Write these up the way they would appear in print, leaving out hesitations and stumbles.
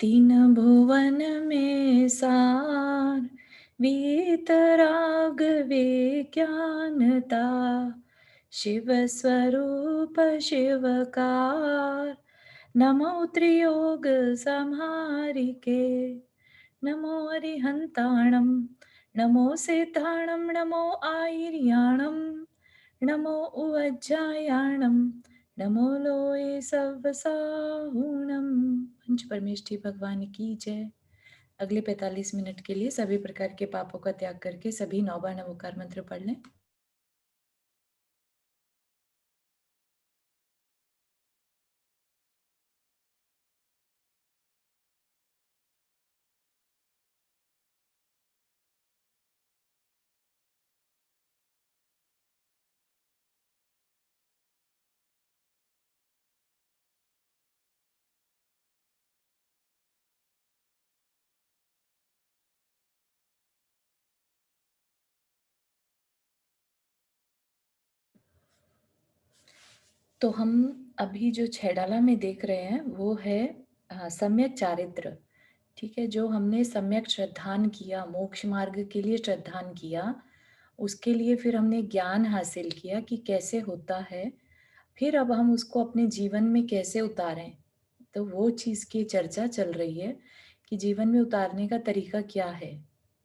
तीन भुवन में सार वीतराग विज्ञानता शिव स्वरूप शिवकार नमो त्रियोग संहारिके नमो अरिहंताणं नमो सेताणं नमो आयर्याणं नमो उवज्जायाणं नमो लोये सव्वसाहुणं। पंच परमेष्ठी भगवान की जय। अगले 45 मिनट के लिए सभी प्रकार के पापों का त्याग करके सभी 9 बार नमोकार मंत्र पढ़ लें। तो हम अभी जो छेडाला में देख रहे हैं वो है सम्यक चारित्र। ठीक है, जो हमने सम्यक श्रद्धान किया, मोक्ष मार्ग के लिए श्रद्धान किया, उसके लिए फिर हमने ज्ञान हासिल किया कि कैसे होता है, फिर अब हम उसको अपने जीवन में कैसे उतारें। तो वो चीज़ की चर्चा चल रही है कि जीवन में उतारने का तरीका क्या है।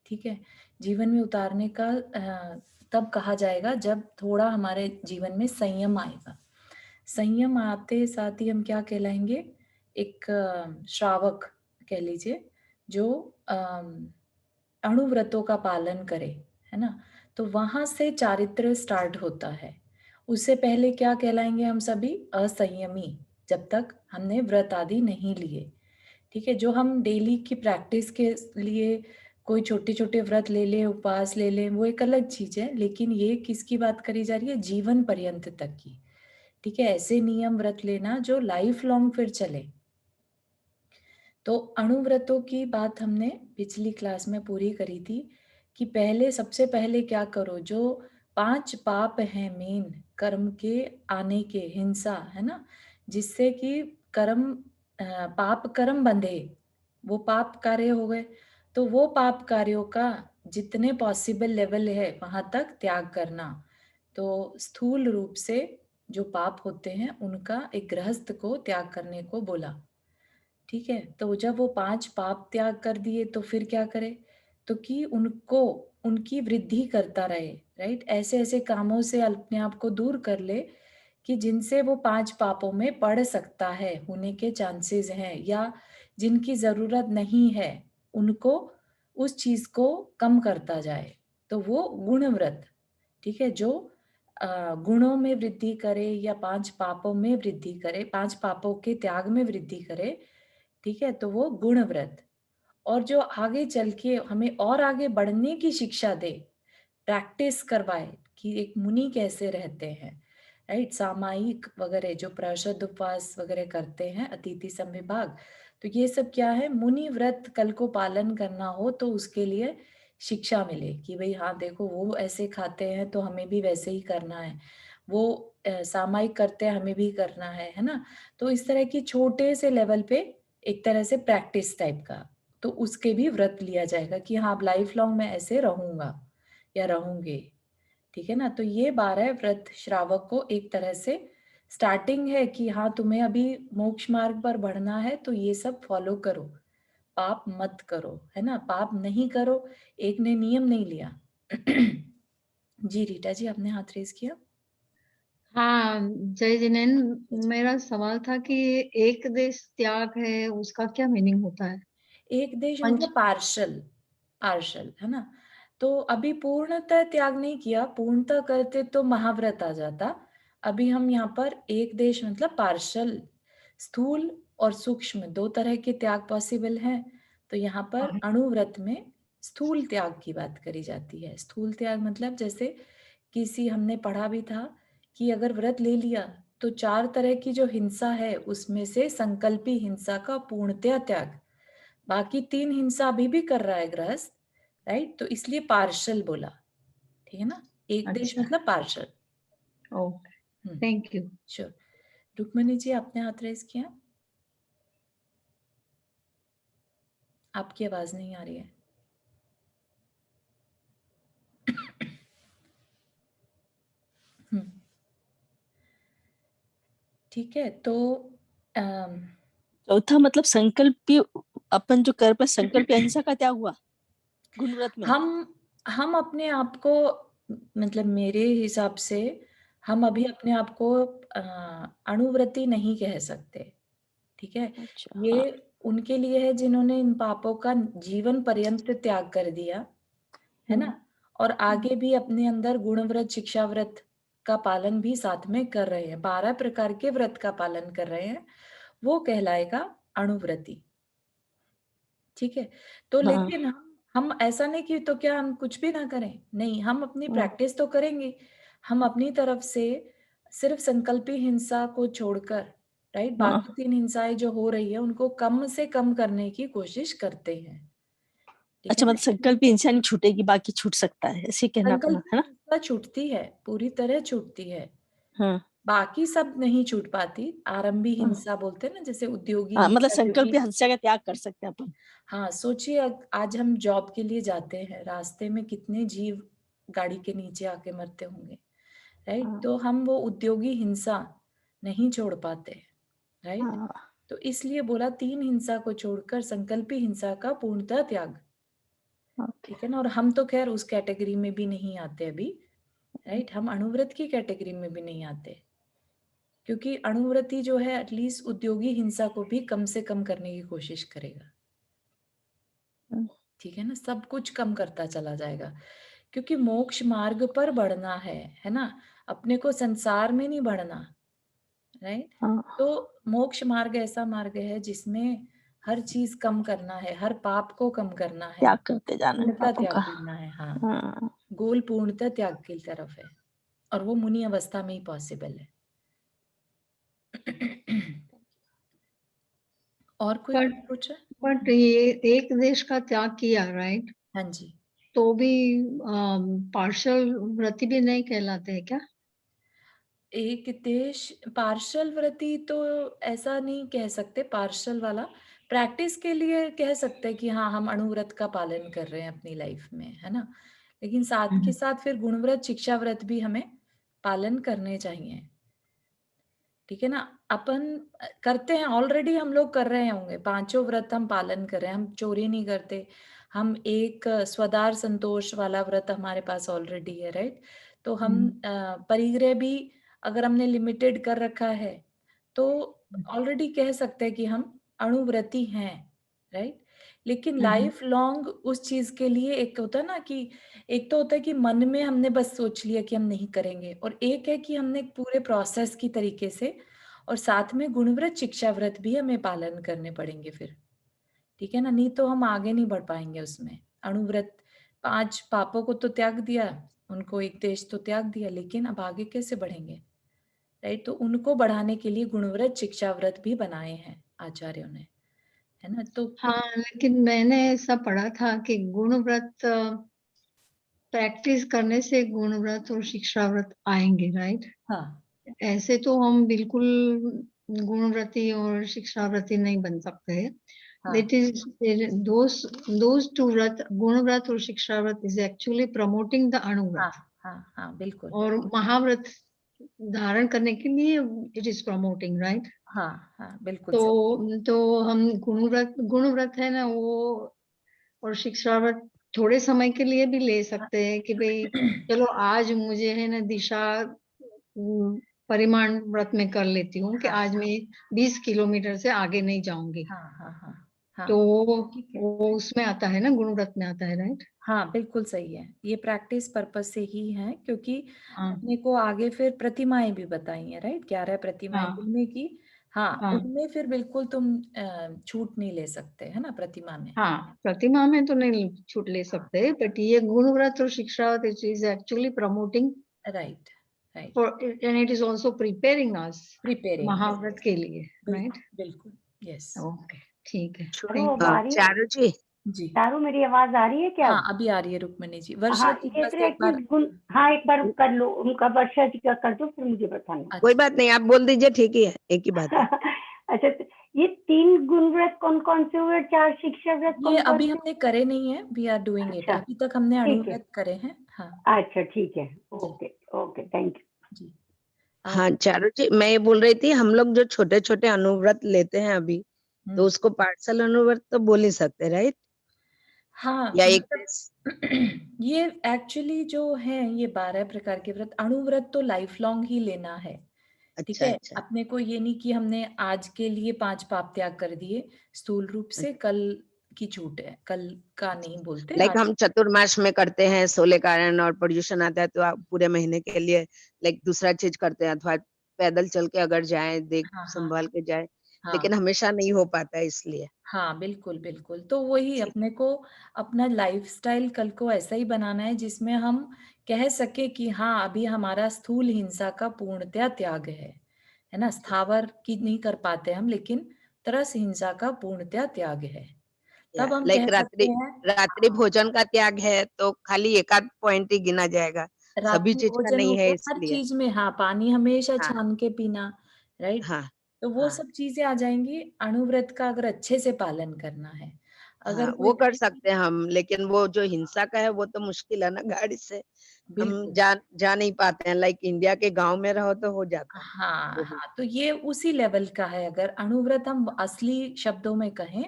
ठीक है, जीवन में उतारने का तब कहा जाएगा जब थोड़ा हमारे जीवन में संयम आएगा। संयम आते साथ ही हम क्या कहलाएंगे, एक श्रावक कह लीजिए, जो अणुव्रतों का पालन करे, है ना। तो वहां से चारित्र स्टार्ट होता है। उससे पहले क्या कहलाएंगे हम सभी, असंयमी, जब तक हमने व्रत आदि नहीं लिए। ठीक है, जो हम डेली की प्रैक्टिस के लिए कोई छोटे छोटे व्रत ले लें, उपवास ले लें, वो एक अलग चीज है, लेकिन ये किसकी बात करी जा रही है, जीवन पर्यंत तक की। ठीक है, ऐसे नियम व्रत लेना जो लाइफ लॉन्ग फिर चले। तो अणुव्रतों की बात हमने पिछली क्लास में पूरी करी थी कि पहले, सबसे पहले क्या करो, जो 5 पाप हैं मेन कर्म के आने के, हिंसा, है ना, जिससे कि कर्म पाप कर्म बंधे, वो पाप कार्य हो गए। तो वो पाप कार्यों का जितने पॉसिबल लेवल है वहां तक त्याग करना। तो स्थूल रूप से जो पाप होते हैं उनका एक गृहस्थ को त्याग करने को बोला। ठीक है, तो जब वो 5 पाप त्याग कर दिए तो फिर क्या करे, तो कि उनको, उनकी वृद्धि करता रहे। राइट, ऐसे ऐसे कामों से अपने आप को दूर कर ले कि जिनसे वो 5 पापों में पड़ सकता है, होने के चांसेस हैं, या जिनकी जरूरत नहीं है उनको, उस चीज को कम करता जाए। तो वो गुणव्रत, ठीक है, जो गुणों में वृद्धि करे या 5 पापों में वृद्धि करे, 5 पापों के त्याग में वृद्धि करे। ठीक है, तो वो गुण व्रत। और जो आगे चल के हमें और आगे बढ़ने की शिक्षा दे, प्रैक्टिस करवाए कि एक मुनि कैसे रहते हैं। राइट, सामायिक वगैरह जो प्राशद उपवास वगैरह करते हैं, अतिथि समविभाग, तो ये सब क्या है, मुनि व्रत कल को पालन करना हो तो उसके लिए शिक्षा मिले कि भाई हाँ देखो, वो ऐसे खाते हैं तो हमें भी वैसे ही करना है, वो सामायिक करते हैं हमें भी करना है ना। तो इस तरह की छोटे से लेवल पे एक तरह से प्रैक्टिस टाइप का, तो उसके भी व्रत लिया जाएगा कि हाँ अब लाइफ लॉन्ग मैं ऐसे रहूंगा या रहूंगे। ठीक है ना, तो ये 12 व्रत श्रावक को एक तरह से स्टार्टिंग है कि हाँ तुम्हें अभी मोक्ष मार्ग पर बढ़ना है तो ये सब फॉलो करो, पाप मत करो, है ना, पाप नहीं करो। एक ने नियम नहीं लिया। जी रीटा जी, आपने हाथ रेज किया। हाँ, जय जिनेन। मेरा सवाल था कि एक देश त्याग है, उसका क्या मीनिंग होता है? एक देश पंच। मतलब पार्शल, पार्शल, है ना। तो अभी पूर्णतः त्याग नहीं किया, पूर्णतः करते तो महाव्रत आ जाता। अभी हम यहाँ पर एक देश मतलब पार्शल, स्थूल और सूक्ष्म दो तरह के त्याग पॉसिबल हैं। तो यहाँ पर अणुव्रत में स्थूल त्याग की बात करी जाती है। स्थूल त्याग मतलब जैसे किसी, हमने पढ़ा भी था कि अगर व्रत ले लिया तो 4 तरह की जो हिंसा है उसमें से संकल्पी हिंसा का पूर्णतया त्याग, बाकी 3 हिंसा अभी भी कर रहा है गृहस्थ। राइट, तो इसलिए पार्शल बोला। ठीक है ना, एक देश अच्छा। मतलब partial. Okay. Hmm, thank you. Sure. Rukmini ji, आपने हाथ रेस किया। आपकी आवाज नहीं आ रही है। ठीक है, तो चौथा मतलब संकल्प, अपन जो कर पर संकल्प अहिंसा का त्याग हुआ गुण व्रत में। हम अपने आप को, मतलब मेरे हिसाब से हम अभी अपने आप को अणुव्रती नहीं कह सकते। ठीक है, अच्छा, ये हाँ, उनके लिए है जिन्होंने इन पापों का जीवन पर्यंत त्याग कर दिया है ना, और आगे भी अपने अंदर गुण व्रत शिक्षा व्रत का पालन भी साथ में कर रहे हैं, 12 प्रकार के व्रत का पालन कर रहे हैं, वो कहलाएगा अणुव्रती। ठीक है, तो हाँ, लेकिन हम ऐसा नहीं कि तो क्या हम कुछ भी ना करें, नहीं, हम अपनी प्रैक्टिस तो करेंगे। हम अपनी तरफ से सिर्फ संकल्पी हिंसा को छोड़कर, राइट, हाँ। बाकी 3 हिंसाएं जो हो रही है उनको कम से कम करने की कोशिश करते हैं। ठीक है अच्छा, ना, मतलब संकल्प हिंसा नहीं छूटेगी, बाकी छूट सकता है, ऐसे कहना अपना, संकल्पी है ना? हिंसा छूटती है, पूरी तरह छूटती है, हाँ, बाकी सब नहीं छूट पाती। आरंभी हाँ, हिंसा बोलते हैं ना, जैसे उद्योगी हाँ, मतलब हिंसा जो संकल्प कि, हिंसा का त्याग कर सकते हैं अपन। हाँ, सोचिए आज हम जॉब के लिए जाते हैं, रास्ते में कितने जीव गाड़ी के नीचे आके मरते होंगे, राइट, हाँ, तो हम वो उद्योगी हिंसा नहीं छोड़ पाते, राइट। हाँ, तो इसलिए बोला 3 हिंसा को छोड़कर संकल्पी हिंसा का पूर्णतः त्याग। ओके, ठीक है ना, और हम तो खैर उस कैटेगरी में भी नहीं आते अभी, राइट, हम अणुव्रत की कैटेगरी में भी नहीं आते, क्योंकि अणुव्रती जो है एटलीस्ट उद्योगी हिंसा को भी कम से कम करने की कोशिश करेगा। ठीक है ना, सब कुछ कम करता चला जाएगा, क्योंकि मोक्ष मार्ग पर बढ़ना है ना, अपने को संसार में नहीं बढ़ना, राइट। हाँ, तो मोक्ष मार्ग ऐसा मार्ग है जिसमें हर चीज कम करना है, हर पाप को कम करना है, त्याग करते जाना है पूर्णतः पापों त्याग का। करना है, हाँ, हाँ, गोल पूर्णतः त्याग की तरफ है, और वो मुनि अवस्था में ही पॉसिबल है। और कोई बट पूछा? बट ये एक देश का त्याग किया, राइट? हाँ जी, तो भी पार्शल व्रती भी नहीं कहलाते हैं क्या? एक देश पार्शल व्रती तो ऐसा नहीं कह सकते, पार्शल वाला प्रैक्टिस के लिए कह सकते हैं कि हाँ, हम अणुव्रत का पालन कर रहे हैं अपनी लाइफ में, है ना, लेकिन साथ के साथ फिर गुणव्रत शिक्षा व्रत भी हमें पालन करने चाहिए। ठीक है ना, अपन करते हैं, ऑलरेडी हम लोग कर रहे होंगे, 5 व्रत हम पालन कर रहे हैं, हम चोरी नहीं करते, हम एक स्वदार संतोष वाला व्रत हमारे पास ऑलरेडी है, राइट। तो हम परिग्रह भी अगर हमने लिमिटेड कर रखा है, तो ऑलरेडी कह सकते हैं कि हम अणुव्रती हैं, राइट। लेकिन लाइफ लॉन्ग उस चीज के लिए एक होता है ना कि एक तो होता है कि मन में हमने बस सोच लिया कि हम नहीं करेंगे, और एक है कि हमने एक पूरे प्रोसेस की तरीके से, और साथ में गुणव्रत शिक्षा व्रत भी हमें पालन करने पड़ेंगे फिर। ठीक है ना, नहीं तो हम आगे नहीं बढ़ पाएंगे उसमें। अणुव्रत 5 पापों को तो त्याग दिया, उनको एक देश तो त्याग दिया, लेकिन अब आगे कैसे बढ़ेंगे, राइट। तो उनको बढ़ाने के लिए गुणव्रत शिक्षा व्रत भी बनाए हैं आचार्यों ने, है ना। तो हाँ, लेकिन मैंने ऐसा पढ़ा था कि गुण व्रत प्रैक्टिस करने से गुण व्रत और शिक्षा व्रत आएंगे, राइट? हाँ, ऐसे तो हम बिल्कुल गुणव्रती और शिक्षाव्रती नहीं बन सकते। हाँ, That is, those two व्रत, गुण व्रत और शिक्षा व्रत is actually promoting the हाँ, अणुव्रत, हाँ, हाँ, बिल्कुल, और महाव्रत धारण करने के लिए it is promoting, right? हाँ, हाँ, बिल्कुल सही, तो हम गुण व्रत है ना वो, और शिक्षा व्रत थोड़े समय के लिए भी ले सकते हैं कि भाई चलो आज मुझे है ना दिशा परिमाण व्रत में कर लेती हूँ कि हाँ, आज मैं 20 किलोमीटर से आगे नहीं जाऊंगी। हाँ, हाँ, हाँ, हाँ, तो ठीक है, वो उसमें आता है ना, गुण व्रत में आता है, राइट? हाँ, बिल्कुल सही है, ये प्रैक्टिस पर्पस से ही है, क्योंकि हाँ, अपने को आगे फिर प्रतिमाएं भी बताई हैं, राइट, 11 प्रतिमाएं हाँ, जिनमें की, हाँ, हाँ, उनमें फिर बिल्कुल तुम छूट नहीं ले सकते, है ना, प्रतिमा में, हाँ, प्रतिमा में तो नहीं छूट ले हाँ, सकते, बट ये गुण व्रत और शिक्षा व्रत is actually promoting right, right, for, and it is also preparing us preparing, महाव्रत के लिए, राइट? बिल्कुल, बिल्कुल, यस, ओके, ठीक है, चारू थैंक अब आ रही है? चारू जी, जी, चारू मेरी आवाज आ रही है क्या हाँ, अब? अभी आ रही है रुक्मणी जी, वर्षा हाँ, जी ये बस तो है एक कि बार, गुण, हाँ एक बार कर लो उनका, वर्षा जी का कर दो फिर मुझे बताना। कोई अच्छा, बात नहीं, आप बोल दीजिए, ठीक ही है, एक ही बात है। अच्छा, तो ये 3 गुण व्रत कौन कौन से हुए, 4 शिक्षा व्रत ये कौन कौन अभी से? हमने करे नहीं है, वी आर डूइंग इट। अच्छा, अभी तक हमने ठीक है। अणुव्रत करे हैं। हाँ अच्छा, ठीक है। जी ओके, ओके, थैंक यू। जी। हाँ, आप चारू जी, मैं ये बोल रही थी, हम लोग जो छोटे-छोटे अनुव्रत लेते हैं अभी, तो उसको पार्सल अनुव्रत तो बोल ही सकते, राइट? हाँ, या एक मतलब ये एक्चुअली जो है ये 12 प्रकार के व्रत, अणुव्रत तो लाइफ लॉन्ग ही लेना है। ठीक अच्छा, है, अच्छा, अपने को ये नहीं कि हमने आज के लिए 5 पाप त्याग कर दिए स्थूल रूप से, कल की छूट है, कल का नहीं बोलते लाइक आज। हम चतुर्मास में करते हैं, सोले कारण और पर्यूषण आता है, तो आप पूरे महीने के लिए लाइक दूसरा चीज करते हैं, अथवा पैदल चल के अगर जाएँ, देख हाँ, हाँ, संभाल के जाएँ, हाँ, लेकिन हमेशा नहीं हो पाता है इसलिए। हाँ, बिल्कुल, बिल्कुल। तो वही ठीक अपने को अपना लाइफ़स्टाइल कल को ऐसा ही बनाना है जिसमें हम कह सकें कि हाँ, अभी हमारा स्थूल हिंसा का पूर्णतया त्याग है ना? स्थावर की नहीं कर पाते हम, लेकिन तरस हिंसा का पूर्णतया त्याग है। या तब हम लाइक कह सकते रात्रि हैं रात्रि हाँ, भोजन का त्याग है, तो खाली एक आध पॉइंट ही गिना जाएगा, सभी रात्रि चीज का भोजन हो नहीं है गया, हर इसलिए। चीज़ में हाँ, पानी हमेशा हाँ, छान के पीना, राइट? हाँ, तो वो हाँ, सब चीज़ें आ जाएँगी अणुव्रत का अगर अच्छे से पालन करना है। हाँ, अगर कोई वो कर कहे कि सकते हैं हम, लेकिन वो जो हिंसा का है वो तो मुश्किल है ना, गाड़ी से हम बिल्कुल। जा नहीं पाते हैं, लाइक इंडिया के गांव में रहो तो हो जाता है हाँ, वो भी। हाँ, तो ये उसी लेवल का है। अगर अणुव्रत हम असली शब्दों में कहें,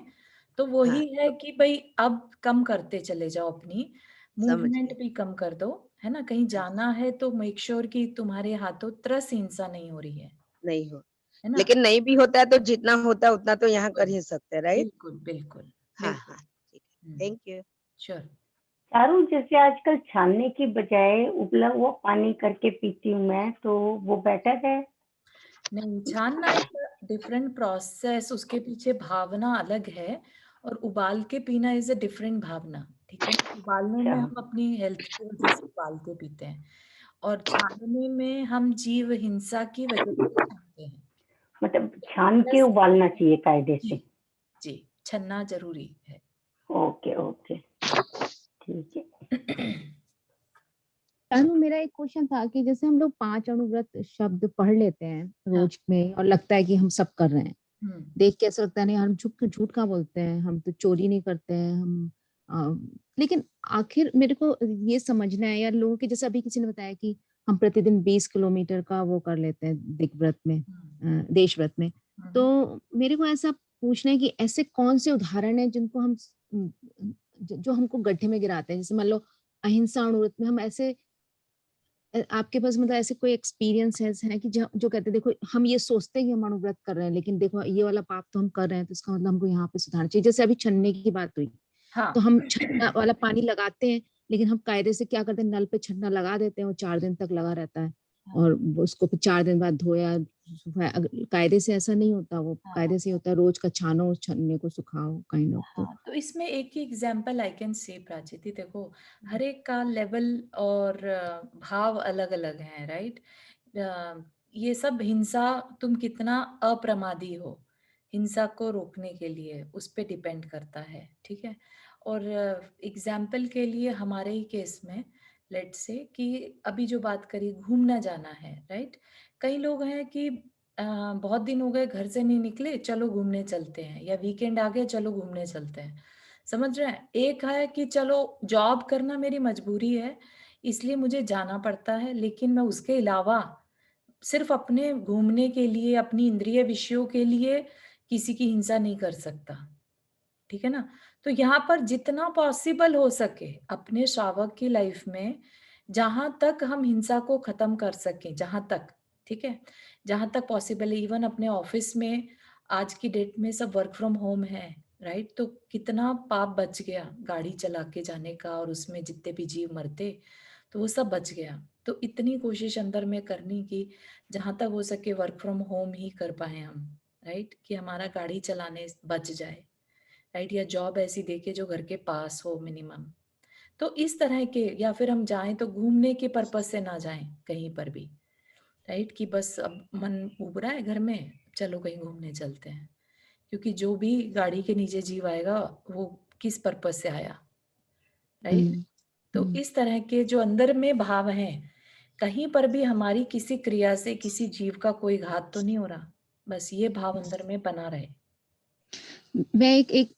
तो वो हाँ, ही है तो कि भई अब कम करते चले जाओ अपनी, समझ मूवमेंट गए। भी कम कर दो, है ना? कहीं हाँ, जाना है तो मेक श्योर कि तुम्हारे हाथों त्रस हिंसा नहीं हो रही नहीं हो, है ना? लेकिन नहीं भी होता है तो जितना होता है उतना तो यहाँ कर बिल्कुल, ही सकते हैं, राइट? बिल्कुल, बिल्कुल, हाँ, बिल्कुल। हाँ, ठीक हुँ, है, थैंक यू। श्योर। चारू, जैसे आजकल छानने की बजाय उबला हुआ पानी करके पीती हूँ मैं, तो वो बेटर है? नहीं, छानना एक डिफरेंट प्रोसेस, उसके पीछे भावना अलग है और उबाल के पीना इज़ अ डिफरेंट भावना, ठीक है? उबालने अच्छा, में हम अपनी हेल्थ की वजह से उबाल के पीते हैं और छानने में हम जीव हिंसा की वजह से छानते हैं। मतलब छान के प्लस उबालना चाहिए कायदे जी, से। जी, छनना ज़रूरी है। ओके, ओके, ठीक है। तनु, मेरा एक क्वेश्चन था कि जैसे हम लोग 5 अणुव्रत शब्द पढ़ लेते हैं हाँ, रोज में और लगता है कि हम सब कर रहे हैं, हुँ, देख के ऐसा लगता है नहीं, हम झूठ झूठ कहाँ बोलते हैं, हम तो चोरी नहीं करते हैं हम। लेकिन आखिर मेरे को ये समझना है, या लोगों के जैसे अभी किसी ने बताया कि हम प्रतिदिन 20 किलोमीटर का वो कर लेते हैं दिग्व्रत में, हुँ, देश व्रत में। हुँ, तो मेरे को ऐसा पूछना है कि ऐसे कौन से उदाहरण हैं जिनको हम जो हमको गड्ढे में गिराते हैं, जैसे मान लो अहिंसा अणुव्रत में हम ऐसे आपके पास मतलब ऐसे कोई एक्सपीरियंसेस हैं कि जो कहते हैं देखो हम ये सोचते हैं कि हम अणुव्रत कर रहे हैं, लेकिन देखो ये वाला पाप तो हम कर रहे हैं, तो इसका मतलब हमको यहाँ पे सुधारना चाहिए। जैसे अभी छन्ने की बात हुई, हाँ। तो हम छन्ना वाला पानी लगाते हैं, लेकिन हम कायदे से क्या करते हैं, नल पे छन्ना लगा देते हैं, वो 4 दिन तक लगा रहता है हाँ, और वो उसको फिर 4 दिन बाद धोया सुखाया। कायदे से ऐसा नहीं होता, वो हाँ, कायदे से होता है रोज का छानो, उस छन्ने को सुखाओ काइंड ऑफ। तो हाँ, तो इसमें एक ही एग्जाम्पल आई कैन से प्राचीति, देखो हर एक का लेवल और भाव अलग-अलग हैं, राइट? ये सब हिंसा, तुम कितना अप्रमादी हो, हिंसा को रोकने के लिए उस पे डिपेंड करता है, ठीक है? और एग्जाम्पल के लिए हमारे ही केस में लेट्स से कि अभी जो बात करी घूमना जाना है, राइट? कई लोग हैं कि बहुत दिन हो गए घर से नहीं निकले, चलो घूमने चलते हैं, या वीकेंड आ गया चलो घूमने चलते हैं। समझ रहे हैं? एक है कि चलो जॉब करना मेरी मजबूरी है, इसलिए मुझे जाना पड़ता है, लेकिन मैं उसके अलावा सिर्फ अपने घूमने के लिए, अपनी इंद्रिय विषयों के लिए किसी की हिंसा नहीं कर सकता। ठीक है ना? तो यहाँ पर जितना पॉसिबल हो सके अपने श्रावक की लाइफ में, जहाँ तक हम हिंसा को खत्म कर सकें, जहाँ तक, ठीक है? जहाँ तक पॉसिबल है, इवन अपने ऑफिस में आज की डेट में सब वर्क फ्रॉम होम है, राइट? तो कितना पाप बच गया गाड़ी चला के जाने का, और उसमें जितने भी जीव मरते, तो वो सब बच गया। तो इतनी कोशिश अंदर में करनी कि जहाँ तक हो सके वर्क फ्रॉम होम ही कर पाएँ हम, राइट? कि हमारा गाड़ी चलाने बच जाए। राइट, या जॉब ऐसी देखे जो घर के पास हो मिनिमम। तो इस तरह के, या फिर हम जाएं तो घूमने के पर्पज से ना जाएं कहीं पर भी, राइट? कि बस अब मन उब रहा है घर में, चलो कहीं घूमने चलते हैं, क्योंकि जो भी गाड़ी के नीचे जीव आएगा वो किस पर्पज से आया, राइट? हम्म, तो हम्म, इस तरह के जो अंदर में भाव हैं, कहीं पर भी हमारी किसी क्रिया से किसी जीव का कोई घात तो नहीं हो रहा, बस ये भाव अंदर में बना रहे। मैं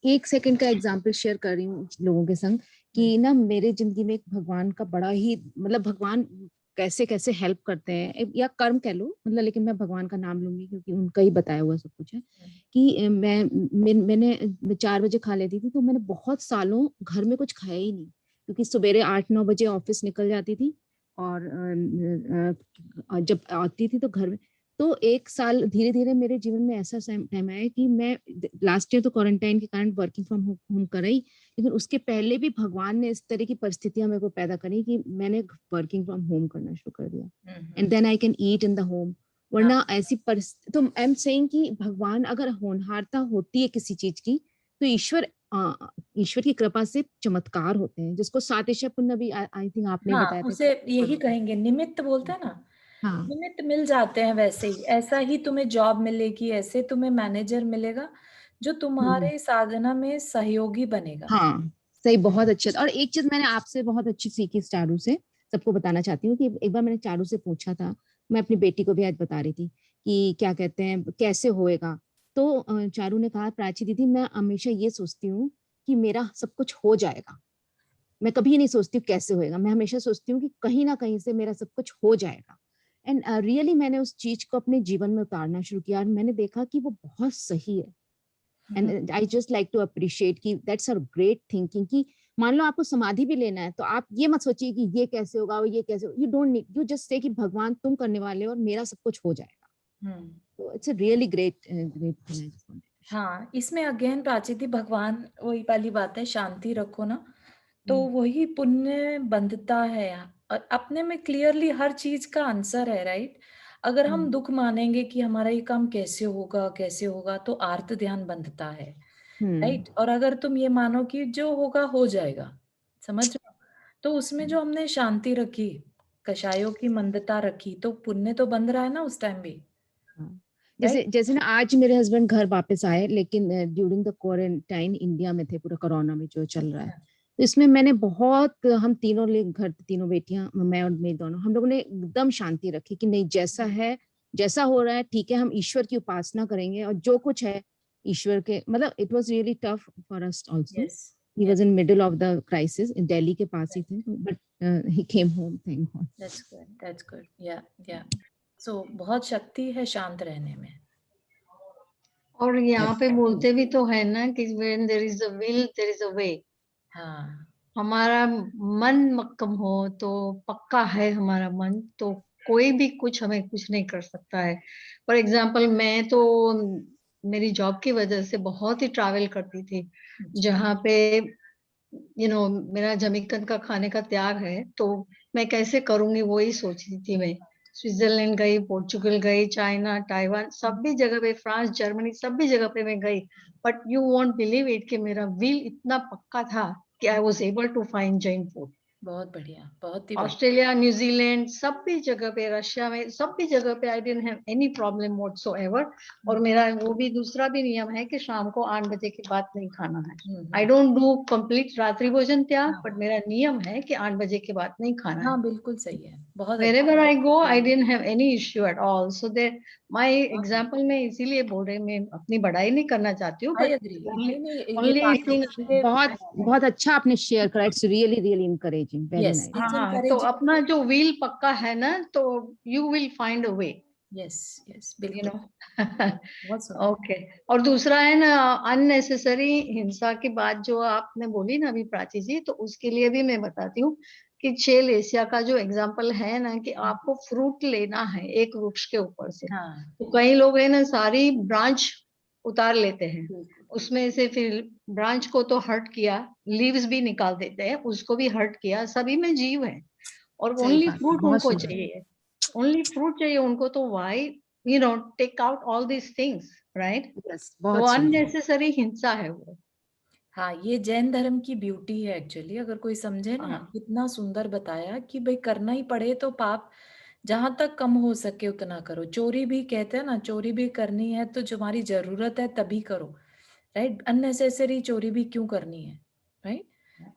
एक सेकंड का एग्जांपल शेयर कर रही हूँ लोगों के संग कि ना मेरे जिंदगी में एक भगवान का बड़ा ही मतलब भगवान कैसे कैसे हेल्प करते हैं या कर्म कह लो मतलब, लेकिन मैं भगवान का नाम लूंगी क्योंकि उनका ही बताया हुआ सब कुछ है कि मैंने 4 बजे खा लेती थी, तो मैंने बहुत सालों घर में कुछ खाया ही नहीं क्योंकि सवेरे 8-9 बजे ऑफिस निकल जाती थी और जब आती थी तो घर में, तो 1 साल धीरे धीरे मेरे जीवन में ऐसा टाइम आया कि मैं लास्ट ईयर तो क्वारंटाइन के कारण वर्किंग फ्रॉम होम कर रही, लेकिन उसके पहले भी भगवान ने इस तरह की परिस्थितियां मेरे को पैदा करी कि मैंने वर्किंग फ्रॉम होम करना शुरू कर दिया and then I can eat in the home. वरना ऐसी परिस्थिति तो आई एम सेइंग कि भगवान अगर होनहारता होती है किसी चीज की तो ईश्वर की कृपा से चमत्कार होते हैं, जिसको सातिशा पुण्य भी आई थिंक आपने हाँ, बताया था उसे कि यही कहेंगे, निमित्त बोलते हैं ना, हाँ निमित्त मिल जाते हैं। वैसे ही ऐसा ही तुम्हें जॉब मिलेगी, ऐसे तुम्हें मैनेजर मिलेगा जो तुम्हारे साधना में सहयोगी बनेगा। हाँ सही, बहुत अच्छे। और एक चीज मैंने आपसे बहुत अच्छी सीखी चारू से, सबको बताना चाहती हूँ कि एक बार मैंने चारू से पूछा था, मैं अपनी बेटी को भी आज बता रही थी कि क्या कहते हैं कैसे होएगा, तो चारू ने कहा प्राची दीदी मैं हमेशा ये सोचती हूँ कि मेरा सब कुछ हो जाएगा, मैं कभी नहीं सोचती हूँ कैसे होएगा, मैं हमेशा सोचती हूँ कि कहीं ना कहीं से मेरा सब कुछ हो जाएगा। एंड रियली मैंने उस चीज को अपने जीवन में उतारना शुरू किया और मैंने देखा कि वो बहुत सही है। And I just like to appreciate कि दैट्स अ ग्रेट थिंकिंग कि मान लो आपको समाधि भी लेना है तो आप ये मत सोचिए कि ये कैसे होगा और ये कैसे होगा, you don't need, you just say कि भगवान तुम करने वाले हो और मेरा सब कुछ हो जाएगा। तो it's a really great great. हाँ, इसमें अगेन प्राची दी भगवान वही वाली बात है, शांति रखो ना तो वही पुण्य बंधता है। और अपने में क्लियरली हर चीज का आंसर है, राइट। अगर हम दुख मानेंगे कि हमारा ये काम कैसे होगा तो आर्त ध्यान बंधता है, राइट। और अगर तुम ये मानो कि जो होगा हो जाएगा, समझ रहे हो, तो उसमें जो हमने शांति रखी, कषायों की मंदता रखी, तो पुण्य तो बंध रहा है ना उस टाइम भी, जैसे राइट। जैसे ना आज मेरे हस्बैंड घर वापस आए, लेकिन ड्यूरिंग द क्वारंटाइन इंडिया में थे, पूरा कोरोना में जो चल रहा है, तो इसमें मैंने बहुत, हम तीनों लोग घर, तीनों बेटियां, मैं और मेरी दोनों, हम लोगों ने एकदम शांति रखी कि नहीं जैसा है जैसा हो रहा है ठीक है, हम ईश्वर की उपासना करेंगे और जो कुछ है ईश्वर के, मतलब it was really tough for us also. Yes, he was in middle of the crisis, in Delhi के पास ही थे, but he came home, thank God. That's good, yeah so बहुत शक्ति है शांत रहने में। और यहाँ पे बोलते भी तो है ना कि when there is a will there is a way। हाँ, हमारा मन मक्कम हो तो पक्का है हमारा मन, तो कोई भी कुछ हमें कुछ नहीं कर सकता है। फॉर एग्जाम्पल मैं तो मेरी जॉब की वजह से बहुत ही ट्रैवल करती थी, जहाँ पे मेरा जमीकंद का खाने का त्याग है, तो मैं कैसे करूंगी वही सोचती थी मैं। स्विट्जरलैंड गई, पोर्चुगल गई, चाइना, ताइवान, सब भी जगह पे, फ्रांस, जर्मनी, सब भी जगह पे मैं गई। But you won't believe it कि मेरा विल इतना पक्का था कि I was able to find Jain food. बहुत बढ़िया, बहुत ही बढ़िया। ऑस्ट्रेलिया, न्यूजीलैंड, सब भी जगह पे, रशिया में, सब भी जगह पे I didn't have any problem whatsoever. और मेरा वो भी दूसरा भी नियम है कि शाम को 8 बजे के बाद नहीं खाना है। आई डोंट डू कंप्लीट रात्रि भोजन त्याग, बट मेरा नियम है कि 8 बजे के बाद नहीं खाना है। हाँ, बिल्कुल सही है, बहुत अच्छा। Wherever I go, I didn't have any issue at all. So there, my example में इसीलिए बोल रहे, मैं अपनी बड़ाई नहीं करना चाहती हूँ, आई but एग्री। only ये only बातें thing। करके बहुत बहुत अच्छा आपने शेयर करा, it's really really encouraging, very yes, nice. It's हाँ, तो एनकरेजिंग। अपना जो विल पक्का है ना, तो you will find a way, yes, you बिल्कुल, know। बहुत सुंदर। ओके। और दूसरा है ना, अननेसेसरी हिंसा की बात जो आपने बोली ना अभी प्राची जी, तो उसके लिए भी मैं बताती हूँ कि शेल एशिया का जो एग्जाम्पल है ना, कि आपको फ्रूट लेना है एक वृक्ष के ऊपर से, हाँ, तो कई लोग है ना सारी ब्रांच उतार लेते हैं, बिल्कुल, उसमें से फिर ब्रांच को तो हर्ट किया, लीव्स भी निकाल देते हैं, उसको भी हर्ट किया, सभी में जीव है और सही ओनली बात है, फ्रूट बहुत उनको सुंदर। चाहिए, ओनली फ्रूट चाहिए उनको, तो why take out all these things, right. Yes, तो बहुत सुंदर। अननेसेसरी हिंसा है वो। हाँ, ये जैन धर्म की ब्यूटी है एक्चुअली। अगर कोई समझे ना, हाँ, कितना सुंदर बताया कि भाई करना ही पड़े तो पाप जहां तक कम हो सके उतना करो। चोरी भी कहते हैं ना, चोरी भी करनी है तो तुम्हारी जरूरत है तभी करो, राइट। अननेसेसरी चोरी भी क्यों करनी है, राइट।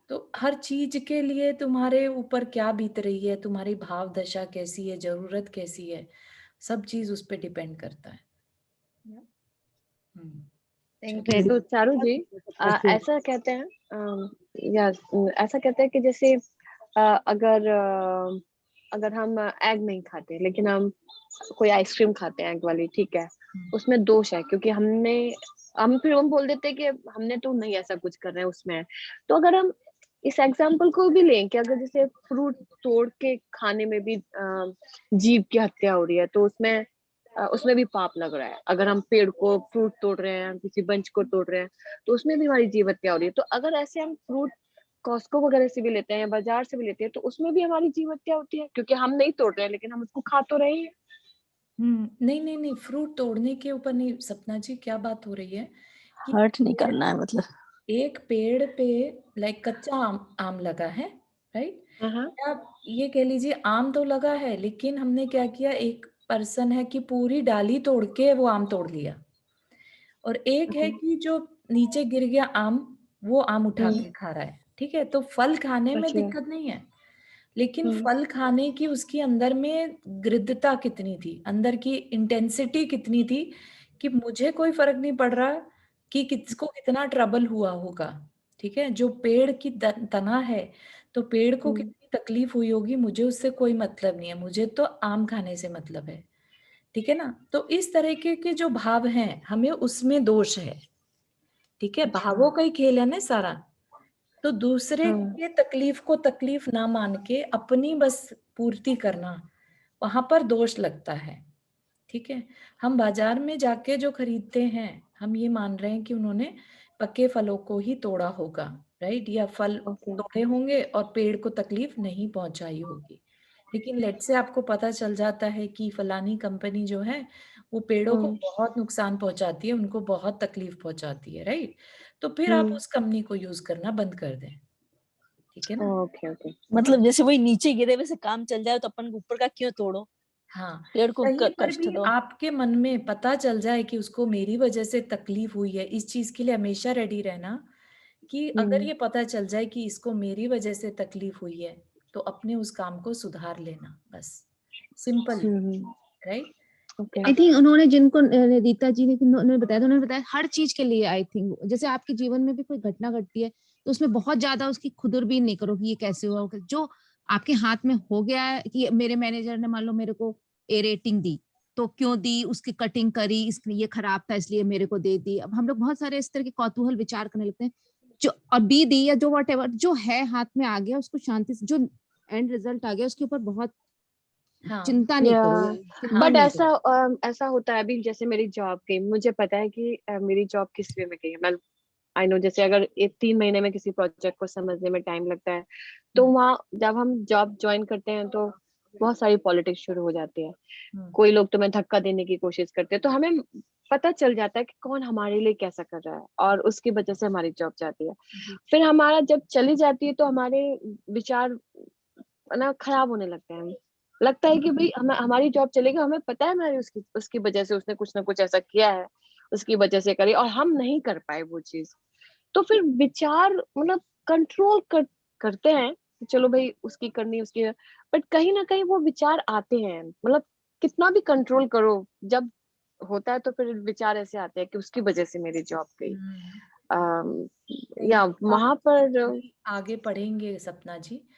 तो हर चीज के लिए तुम्हारे ऊपर क्या बीत रही है, तुम्हारी भाव दशा कैसी है, जरूरत कैसी है, सब चीज उस पर डिपेंड करता है। हम्म, थैंक Very यू। तो चारू जी good. ऐसा कहते हैं या ऐसा कहते हैं कि जैसे अगर हम एग नहीं खाते लेकिन हम कोई आइसक्रीम खाते हैं एग वाली, ठीक है, उसमें दोष है क्योंकि हम फिर हम बोल देते हैं कि हमने तो नहीं ऐसा कुछ कर रहे हैं उसमें। तो अगर हम इस एग्जाम्पल को भी लें कि अगर जैसे फ्रूट तोड़ के खाने में भी जीव की हत्या हो रही है तो उसमें भी पाप लग रहा है। अगर हम पेड़ को फ्रूट तोड़ रहे हैं, किसी बंच को तोड़ रहे हैं, तो उसमें भी हमारी जीव हत्या हो रही है। तो अगर ऐसे हम फ्रूट कॉस्को वगैरह से भी लेते हैं या बाजार से भी लेते हैं तो उसमें भी हमारी जीव हत्या होती है क्योंकि हम नहीं तोड़ रहे हैं लेकिन हम उसको खा तो रहे हैं। नहीं नहीं नहीं, फ्रूट तोड़ने के ऊपर नहीं सपना जी, क्या बात हो रही है कि हर्ट नहीं करना है मतलब। एक पेड़ पे लाइक कच्चा आम लगा है, राइट? हाँ आप ये कह लीजिए आम तो लगा है, लेकिन हमने क्या किया, एक पर्सन है कि पूरी डाली तोड़ के वो आम तोड़ लिया, और एक है कि जो नीचे गिर गया आम, वो आम उठा के खा रहा है। ठीक है, तो फल खाने में अच्छा। दिक्कत नहीं है, लेकिन फल खाने की उसकी अंदर में गृद्धता कितनी थी, अंदर की इंटेंसिटी कितनी थी कि मुझे कोई फर्क नहीं पड़ रहा कि किसको कितना ट्रबल हुआ होगा। ठीक है, जो पेड़ की तना है, तो पेड़ को कितनी तकलीफ हुई होगी, मुझे उससे कोई मतलब नहीं है, मुझे तो आम खाने से मतलब है। ठीक है ना, तो इस तरीके के जो भाव हैं, हमें उसमें दोष है। ठीक है, भावों का ही खेल है ना सारा। तो दूसरे के तकलीफ को तकलीफ ना मान के अपनी बस पूर्ति करना, वहां पर दोष लगता है। ठीक है, हम बाजार में जाके जो खरीदते हैं, हम ये मान रहे हैं कि उन्होंने पके फलों को ही तोड़ा होगा, राइट, या फल तोड़े होंगे और पेड़ को तकलीफ नहीं पहुंचाई होगी। लेकिन लेट से आपको पता चल जाता है कि फलानी कंपनी जो है वो पेड़ों को बहुत नुकसान पहुंचाती है, उनको बहुत तकलीफ पहुंचाती है, राइट, तो फिर आप उस कंपनी को यूज करना बंद कर दें। ठीक है ना? Okay okay. मतलब जैसे वही नीचे गिरे हुए से काम चल जाए तो अपन को ऊपर का क्यों तोड़ो, हाँ, पेड़ को कहीं पर कष्ट भी दो। आपके मन में पता चल जाए कि उसको मेरी वजह से तकलीफ हुई है, इस चीज के लिए हमेशा रेडी रहना कि अगर ये पता चल जाए कि इसको मेरी वजह से तकलीफ हुई है, तो अपने उस काम को सुधार लेना, बस simple, right. Okay. I think उन्होंने जिनको रीता जी ने उन्होंने बताया हर चीज के लिए। आई थिंक जैसे आपके जीवन में भी कोई घटना घटती है तो उसमें बहुत ज्यादा उसकी खुदुरबीन नहीं करो कि ये कैसे हुआ, जो आपके हाथ में हो गया है कि मेरे मैनेजर ने मान लो मेरे को ए रेटिंग दी, तो क्यों दी, उसकी कटिंग करी, इसलिए ये खराब था इसलिए मेरे को दे दी। अब हम लोग बहुत सारे इस तरह के कौतूहल विचार करने लगते हैं। जो और बी दी या जो व्हाटएवर जो है हाथ में आ गया, उसको शांति से, जो एंड रिजल्ट आ गया उसके ऊपर बहुत हाँ चिंता नहीं करो, चिंता बट नहीं ऐसा करो। ऐसा होता है अभी जैसे मेरी जॉब गई, मुझे पता है कि मेरी जॉब किस वे में गई है। मैं आई नो जैसे अगर 3 महीने में किसी प्रोजेक्ट को समझने में टाइम लगता है तो वहाँ जब हम जॉब ज्वाइन करते हैं तो बहुत सारी पॉलिटिक्स शुरू हो जाती है। कोई लोग तुम्हें धक्का देने की कोशिश करते हैं, तो हमें पता चल जाता है कि कौन हमारे लिए कैसा कर रहा है और उसकी वजह से हमारी जॉब जाती है। फिर हमारा जब चली जाती है तो हमारे विचार ना खराब होने लगते हैं। लगता है कि भाई हमारी जॉब चलेगी, हमें पता है हमारी उसकी उसकी वजह से उसने कुछ ना कुछ ऐसा किया है, उसकी वजह से करी और हम नहीं कर पाए वो चीज। तो फिर विचार मतलब करते हैं कि चलो भाई उसकी करनी उसकी, बट कहीं ना कहीं वो विचार आते हैं। मतलब कितना भी कंट्रोल करो, जब होता है तो फिर विचार ऐसे आते हैं कि उसकी वजह से मेरी जॉब गई। या वहां पर आगे पढ़ेंगे सपना जी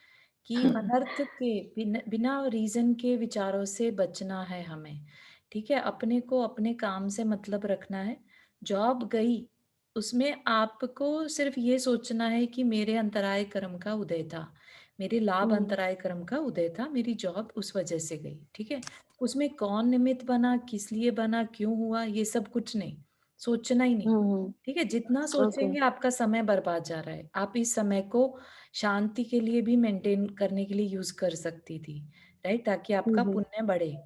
कि अनर्थ के बिना रीजन के विचारों से बचना है हमें। ठीक है, अपने को अपने काम से मतलब रखना है। जॉब गई, उसमें आपको सिर्फ ये सोचना है कि मेरे अंतराय कर्म का उदय था, मेरे लाभ अंतराय कर्म का उदय था, मेरी जॉब उस वजह से गई। ठीक है, उसमें कौन निमित्त बना, किस लिए बना, क्यों हुआ, ये सब कुछ नहीं सोचना ही नहीं। ठीक है, जितना ओके। सोचेंगे आपका समय बर्बाद जा रहा है। आप इस समय को शांति के लिए भी मेंटेन करने के लिए यूज कर सकती थी, राइट, ताकि आपका पुण्य बढ़े।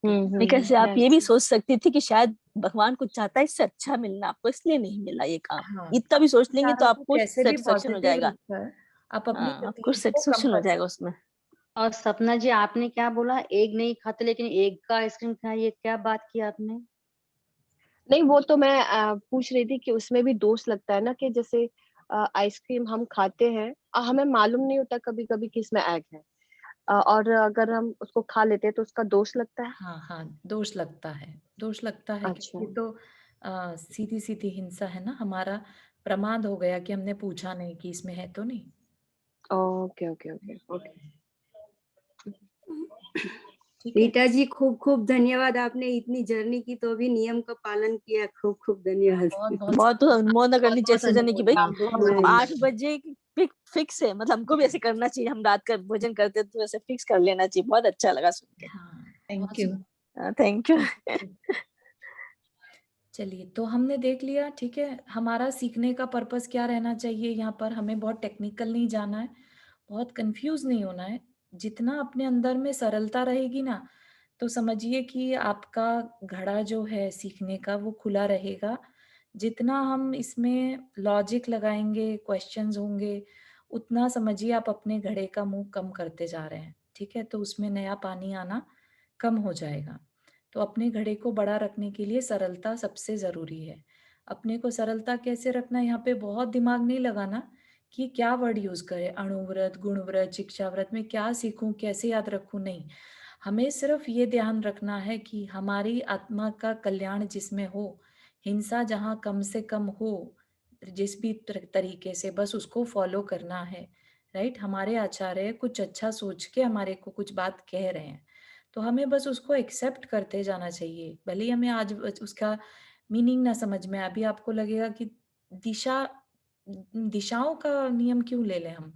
ठीक है, एक ऐसे आप ये भी यस। सोच सकती थी कि शायद भगवान कुछ चाहता है इससे अच्छा मिलना आपको, इसलिए नहीं मिला ये काम। हाँ, इतना भी सोच लेंगे तो विचारों को आपको कैसे भी सेटिस्फेक्शन हो पॉजिटिव जाएगा। रखकर आप अपनी हाँ, आपको तकलीफ को कम सेटिस्फेक्शन हो कर जाएगा सकते उसमें। और सपना जी आपने क्या बोला, एग नहीं खाते लेकिन एग का आइसक्रीम खाया, ये क्या बात की आपने? नहीं वो तो मैं पूछ रही थी कि उसमें भी दोष लगता है ना कि जैसे आइसक्रीम हम खाते हैं और हमें मालूम नहीं होता कभी कभी कि इसमें एग है। और अगर हम उसको खा लेते हैं तो उसका दोष लगता है? हाँ हाँ, दोष लगता है, दोष लगता है, अच्छा। क्योंकि तो सीधी सीधी हिंसा है ना, हमारा प्रमाद हो गया कि हमने पूछा नहीं कि इसमें है तो नहीं। Okay okay okay okay. ठीक है, रीटा जी, खूब खूब धन्यवाद, आपने इतनी जर्नी की तो भी नियम का पालन किया, खूब खूब धन्यवाद। बहुत बहुत बहुत अनुमोदन करनी चाहिए बहुत सृजनी की भाई। अनुमोदन, बहुत अब नहीं। 8 बजे फिक्स है, मतलब हमको भी ऐसे करना चाहिए। हम रात का भोजन करते तो ऐसे फिक्स कर लेना चाहिए। बहुत अच्छा लगा सुन के। हाँ, थैंक बहुत यू। Thank you. चलिए, तो हमने देख लिया, ठीक है, हमारा सीखने का पर्पस क्या रहना चाहिए यहाँ पर। हमें बहुत टेक्निकल नहीं जाना है, बहुत कंफ्यूज नहीं होना है। जितना अपने अंदर में सरलता रहेगी ना, तो समझिए कि आपका घड़ा जो है सीखने का वो खुला रहेगा। जितना हम इसमें लॉजिक लगाएंगे, क्वेश्चंस होंगे, उतना समझिए आप अपने घड़े का मुंह कम करते जा रहे हैं, ठीक है, तो उसमें नया पानी आना कम हो जाएगा। तो अपने घड़े को बड़ा रखने के लिए सरलता सबसे ज़रूरी है। अपने को सरलता कैसे रखना है, यहाँ पे बहुत दिमाग नहीं लगाना कि क्या वर्ड यूज़ करें, अणुव्रत, गुणव्रत, शिक्षाव्रत में क्या सीखूं, कैसे याद रखूं, नहीं। हमें सिर्फ ये ध्यान रखना है कि हमारी आत्मा का कल्याण जिसमें हो, हिंसा जहाँ कम से कम हो, जिस भी तरीके से, बस उसको फॉलो करना है। राइट, हमारे आचार्य कुछ अच्छा सोच के हमारे को कुछ बात कह रहे हैं, तो हमें बस उसको एक्सेप्ट करते जाना चाहिए। भले ही हमें आज उसका मीनिंग ना समझ में, अभी आपको लगेगा कि दिशा दिशाओं का नियम क्यों ले लें हम,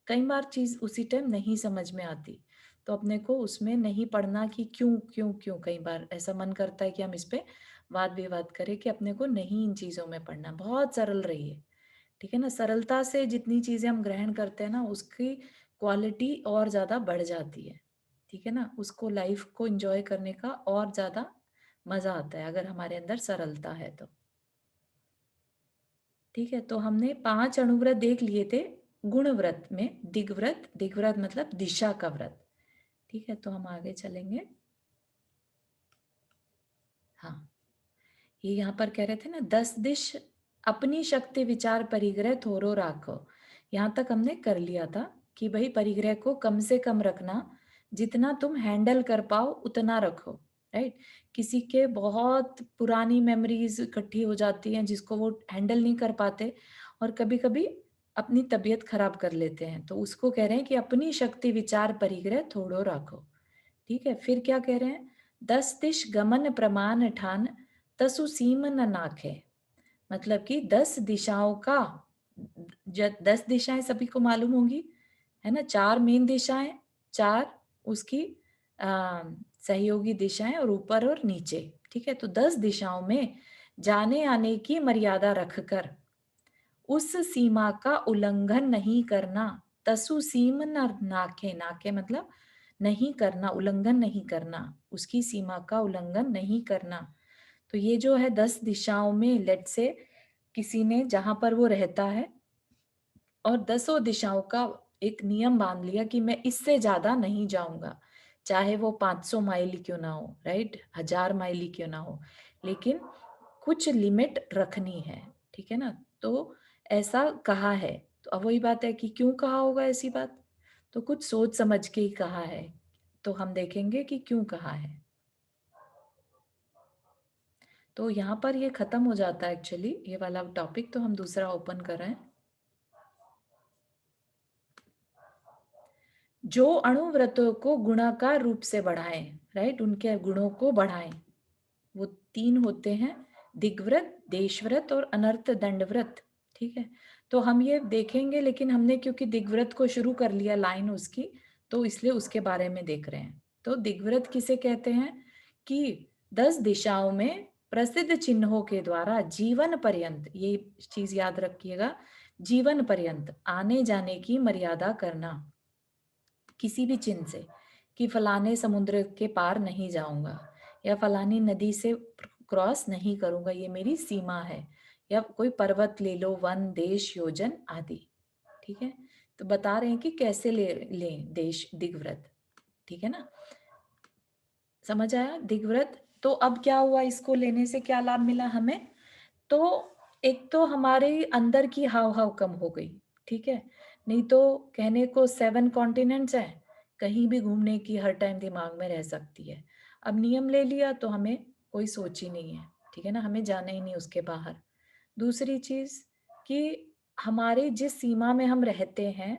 कई बार चीज उसी टाइम नहीं समझ में आती, तो अपने को उसमें नहीं पढ़ना कि क्यों क्यों क्यों। कई बार ऐसा मन करता है कि हम इस पे वाद विवाद करें, कि अपने को नहीं इन चीजों में पढ़ना, बहुत सरल रहिए, ठीक है ना। सरलता से जितनी चीजें हम ग्रहण करते हैं ना, उसकी क्वालिटी और ज्यादा बढ़ जाती है, ठीक है ना। उसको, लाइफ को एंजॉय करने का और ज्यादा मजा आता है अगर हमारे अंदर सरलता है तो। ठीक है, तो हमने 5 अणुव्रत देख लिए थे। गुण व्रत में दिग्व्रत, दिग्व्रत मतलब दिशा का व्रत, ठीक है, तो हम आगे चलेंगे। हाँ, ये यहाँ पर कह रहे थे ना, 10 दिश अपनी शक्ति विचार परिग्रह थोरो राखो। यहाँ तक हमने कर लिया था कि भाई परिग्रह को कम से कम रखना, जितना तुम हैंडल कर पाओ उतना रखो। राइट, किसी के बहुत पुरानी मेमोरीज इकट्ठी हो जाती हैं जिसको वो हैंडल नहीं कर पाते, और कभी कभी अपनी तबीयत खराब कर लेते हैं, तो उसको कह रहे हैं कि अपनी शक्ति विचार परिग्रह थोड़ो राखो। ठीक है, फिर क्या कह रहे हैं, 10 दिश गमन प्रमाण ठान तसु सीम न नाखे। मतलब कि 10 दिशाओं का, 10 दिशाएं सभी को मालूम होंगी, है ना। 4 मेन दिशाएं, 4 उसकी सहयोगी दिशाएं, और ऊपर और नीचे, ठीक है। तो 10 दिशाओं में जाने आने की मर्यादा रखकर उस सीमा का उल्लंघन नहीं करना। तसु सीम न नाके, नाके मतलब नहीं करना, उल्लंघन नहीं करना, उसकी सीमा का उल्लंघन नहीं करना। तो ये जो है 10 दिशाओं में, लेट से किसी ने जहां पर वो रहता है, और 10 दिशाओं का एक नियम बांध लिया कि मैं इससे ज्यादा नहीं जाऊंगा, चाहे वो 500 माइल क्यों ना हो, राइट, 1000 माइल क्यों ना हो, लेकिन कुछ लिमिट रखनी है, ठीक है ना। तो ऐसा कहा है, तो अब वही बात है कि क्यों कहा होगा ऐसी बात, तो कुछ सोच समझ के ही कहा है, तो हम देखेंगे कि क्यों कहा है। तो यहाँ पर ये खत्म हो जाता है एक्चुअली ये वाला टॉपिक, तो हम दूसरा ओपन कर रहे हैं। जो अणुव्रतों को गुणाकार रूप से बढ़ाएं, राइट, उनके गुणों को बढ़ाएं, वो 3 होते हैं, दिग्व्रत, देशव्रत और अनर्थ दंडव्रत, ठीक है। तो हम ये देखेंगे, लेकिन हमने क्योंकि दिग्व्रत को शुरू कर लिया लाइन उसकी, तो इसलिए उसके बारे में देख रहे हैं। तो दिग्व्रत किसे कहते हैं कि 10 दिशाओं में प्रसिद्ध चिन्हों के द्वारा जीवन पर्यंत, ये चीज याद रखिएगा, जीवन पर्यंत आने जाने की मर्यादा करना किसी भी चिन्ह से, कि फलाने समुद्र के पार नहीं जाऊंगा, या फलानी नदी से क्रॉस नहीं करूंगा, ये मेरी सीमा है, या कोई पर्वत ले लो, वन, देश, योजन आदि, ठीक है। तो बता रहे हैं कि कैसे लें देश दिग्व्रत, ठीक है ना। समझ आया दिग्व्रत। तो अब क्या हुआ, इसको लेने से क्या लाभ मिला हमें, तो एक तो हमारे अंदर की हाव हाव कम हो गई, ठीक है। नहीं तो कहने को 7 कॉन्टिनेंट्स हैं, कहीं भी घूमने की हर टाइम दिमाग में रह सकती है। अब नियम ले लिया तो हमें कोई सोच ही नहीं है, ठीक है ना, हमें जाना ही नहीं उसके बाहर। दूसरी चीज कि हमारे जिस सीमा में हम रहते हैं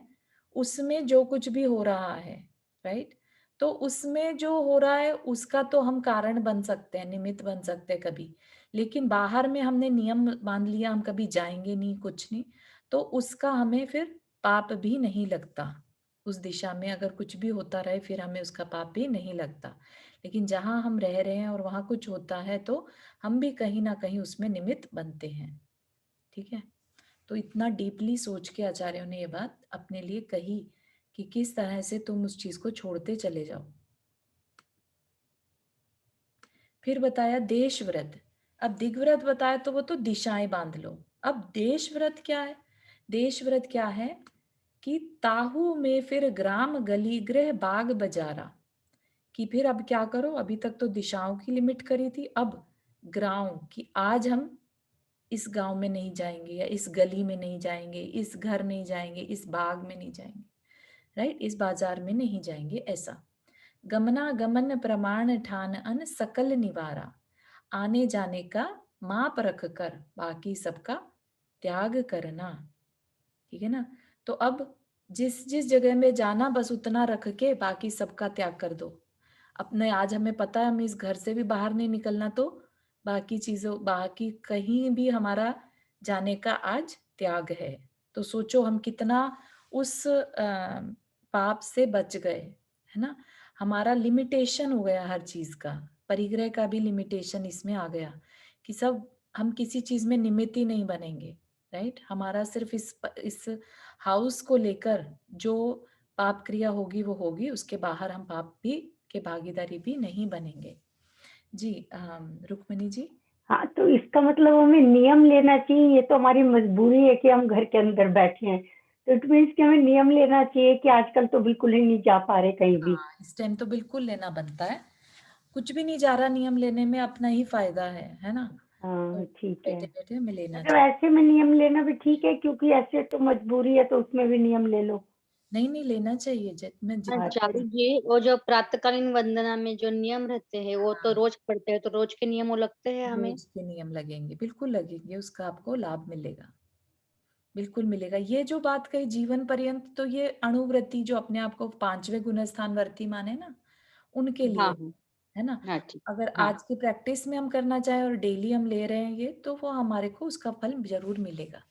उसमें जो कुछ भी हो रहा है, राइट, तो उसमें जो हो रहा है उसका तो हम कारण बन सकते हैं, निमित्त बन सकते हैं कभी, लेकिन बाहर में हमने नियम मान लिया हम कभी जाएंगे नहीं, कुछ नहीं, तो उसका हमें फिर पाप भी नहीं लगता। उस दिशा में अगर कुछ भी होता रहे फिर हमें उसका पाप भी नहीं लगता। लेकिन जहां हम रह रहे हैं और वहां कुछ होता है तो हम भी कहीं ना कहीं उसमें निमित्त बनते हैं, ठीक है। तो इतना डीपली सोच के आचार्यों ने ये बात अपने लिए कही कि किस तरह से तुम उस चीज को छोड़ते चले जाओ। फिर बताया देश व्रत। अब दिग्व्रत बताया तो वो तो दिशाएं बांध लो। अब देश व्रत क्या है? देश व्रत क्या है कि ताहू में फिर ग्राम गली गृह बाग बजारा, कि फिर अब क्या करो, अभी तक तो दिशाओं की लिमिट करी थी, अब गांव कि आज हम इस गांव में नहीं जाएंगे या इस गली में नहीं जाएंगे, इस घर नहीं जाएंगे, इस बाग में नहीं जाएंगे, राइट, इस बाजार में नहीं जाएंगे, ऐसा। गमना गमन प्रमाण ठान अन सकल निवारा, आने जाने का माप रख कर बाकी सबका त्याग करना, ठीक है ना। तो अब जिस जिस जगह में जाना बस उतना रख के बाकी सबका त्याग कर दो। अपने आज हमें पता है हम इस घर से भी बाहर नहीं निकलना, तो बाकी चीजों बाकी कहीं भी हमारा जाने का आज त्याग है। तो सोचो हम कितना उस पाप से बच गए, है ना। हमारा लिमिटेशन हो गया हर चीज का, परिग्रह का भी लिमिटेशन इसमें आ गया कि सब हम किसी चीज में निमित्त ही नहीं बनेंगे, राइट। हमारा सिर्फ इस हाउस को लेकर जो पाप क्रिया होगी वो होगी, उसके बाहर हम पाप भी के भागीदारी भी नहीं बनेंगे। जी रुक्मिणी जी। हाँ, तो इसका मतलब हमें नियम लेना चाहिए, ये तो हमारी मजबूरी है कि हम घर के अंदर बैठे हैं, तो इट मीन्स कि हमें नियम लेना चाहिए कि आजकल तो बिल्कुल ही नहीं जा पा रहे कहीं भी। हाँ, इस टाइम तो बिल्कुल लेना बनता है, कुछ भी नहीं जा रहा नियम लेने में, अपना ही फायदा है ना। तो हाँ, ठीक है। बैठे बैठे हमें लेना मतलब चाहिए। ऐसे में नियम लेना भी ठीक है, क्योंकि ऐसे तो मजबूरी है तो उसमें भी नियम ले लो। नहीं नहीं लेना चाहिए, मैं जितना चारू अच्छा, जी, वो जो प्रातःकालीन वंदना में जो नियम रहते हैं वो तो हाँ, रोज पढ़ते हैं, तो रोज के नियम वो लगते हैं हमें। रोज के नियम लगेंगे, बिल्कुल लगेंगे, उसका आपको लाभ मिलेगा, बिल्कुल मिलेगा। ये जो बात कही जीवन पर्यंत, तो ये अणुव्रती जो अपने आप को पांचवें गुणस्थान वर्ती माने ना, उनके हाँ लिए, हाँ। है ना। हाँ ठीक। अगर हाँ आज की प्रैक्टिस में हम करना चाहें और डेली हम ले रहे हैं ये, तो वो हमारे को उसका फल जरूर मिलेगा।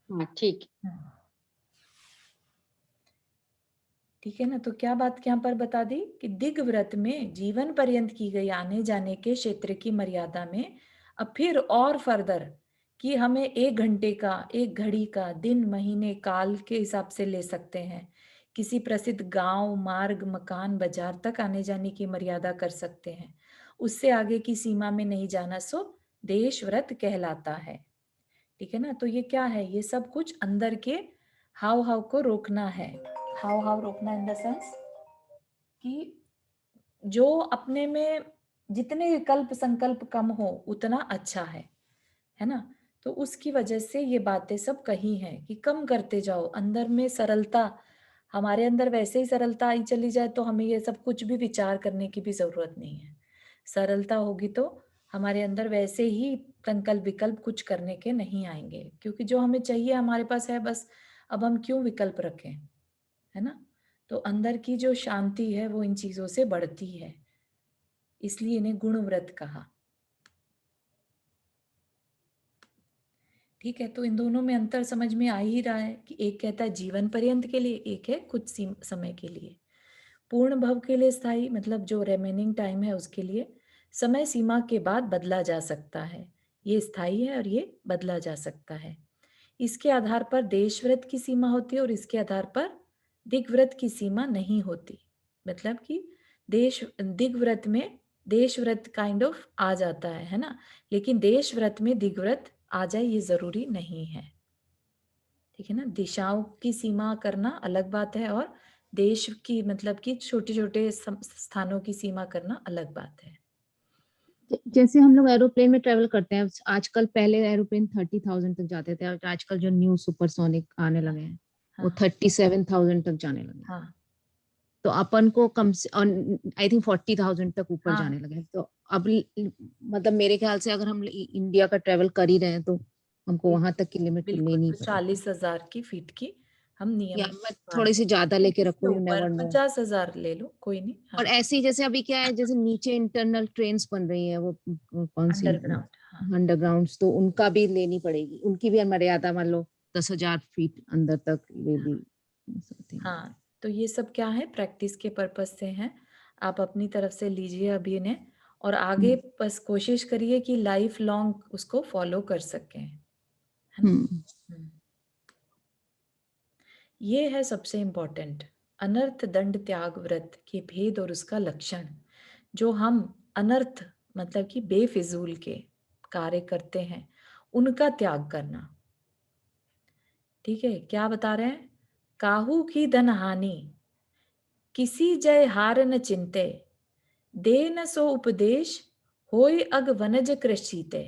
हाँ ठीक। ठीक है ना। तो क्या बात यहाँ पर बता दी कि दिग्व्रत में जीवन पर्यंत की गई आने जाने के क्षेत्र की मर्यादा में अब फिर और फर्दर कि हमें 1 घंटे का, 1 घड़ी का, दिन, महीने, काल के हिसाब से ले सकते हैं। किसी प्रसिद्ध गांव, मार्ग, मकान, बाजार तक आने जाने की मर्यादा कर सकते हैं। उससे आगे की सीमा में नहीं जाना सो देश व्रत कहलाता है, ठीक है ना। तो ये क्या है, ये सब कुछ अंदर के हाव हाव को रोकना है। हाव हाव रोकना इन द सेंस कि जो अपने में जितने विकल्प संकल्प कम हो उतना अच्छा है ना। तो उसकी वजह से ये बातें सब कही हैं कि कम करते जाओ, अंदर में सरलता, हमारे अंदर वैसे ही सरलता आई चली जाए तो हमें ये सब कुछ भी विचार करने की भी जरूरत नहीं है। सरलता होगी तो हमारे अंदर वैसे ही संकल्प विकल्प कुछ करने के नहीं आएंगे, क्योंकि जो हमें चाहिए हमारे पास है बस, अब हम क्यों विकल्प रखें, है ना। तो अंदर की जो शांति है वो इन चीजों से बढ़ती है, इसलिए इन्हें गुणव्रत कहा। ठीक है, तो इन दोनों में अंतर समझ में आ ही रहा है कि एक कहता है जीवन पर्यंत के लिए, एक है कुछ समय के लिए। पूर्ण भव के लिए स्थायी मतलब जो रिमेनिंग टाइम है उसके लिए समय सीमा के बाद बदला जा सकता है, ये स्थायी है और ये बदला जा सकता है। इसके आधार पर देशव्रत की सीमा होती है और इसके आधार पर दिग्व्रत की सीमा नहीं होती। मतलब कि दिग्व्रत में देशव्रत काइंड ऑफ आ जाता है ना, लेकिन देशव्रत में दिग्व्रत आ जाए ये जरूरी नहीं है, ठीक है ना। दिशाओं की सीमा करना अलग बात है और देश की मतलब कि छोटे छोटे स्थानों की सीमा करना अलग बात है। जैसे हम लोग एरोप्लेन में ट्रेवल करते हैं आजकल, पहले एरोप्लेन 30,000 तक जाते थे और आजकल जो न्यू सुपरसोनिक आने लगे हैं वो हाँ 37,000 तक जाने लगे हैं। हाँ तो अपन को कम से आई थिंक 40,000 तक ऊपर हाँ। जाने लगे हैं। तो अब मतलब मेरे ख्याल से अगर हम इंडिया का ट्रेवल कर ही रहे हैं तो हमको वहां तक की लिमिट तो बिल्कुल, लेनी तो पड़ेगी। 40,000 की फीट की हम नियम या मैं पालन थोड़ी सी ज्यादा लेके इससे रखूं, यू ऊपर नेवर नो। 50,000 ले लो, कोई नहीं। और हाँ, ऐसी जैसे अभी क्या है, जैसे नीचे इंटरनल ट्रेन्स बन रही है, वो कौन सी अंडरग्राउंड। हाँ, अंडरग्राउंड, तो उनका भी लेनी पड़ेगी, उनकी भी मर्यादा मान लो 10,000 फीट अंदर तक ले ली सकते हैं। हाँ, तो ये सब क्या है, प्रैक्टिस के पर्पज से हैं। आप अपनी तरफ से लीजिए अभी इन्हें, और आगे बस कोशिश करिए कि लाइफ लॉन्ग उसको फॉलो कर सकें, है ना? हम्म। ये है सबसे इम्पोर्टेंट, अनर्थ दंड त्याग व्रत के भेद और उसका लक्षण। जो हम अनर्थ मतलब कि बेफिजूल के कार्य करते हैं, उनका त्याग करना। ठीक है, क्या बता रहे हैं? काहू की धन हानि, किसी जय हार न चिंते, दे न सो उपदेश, होय अग वनज कृषिते।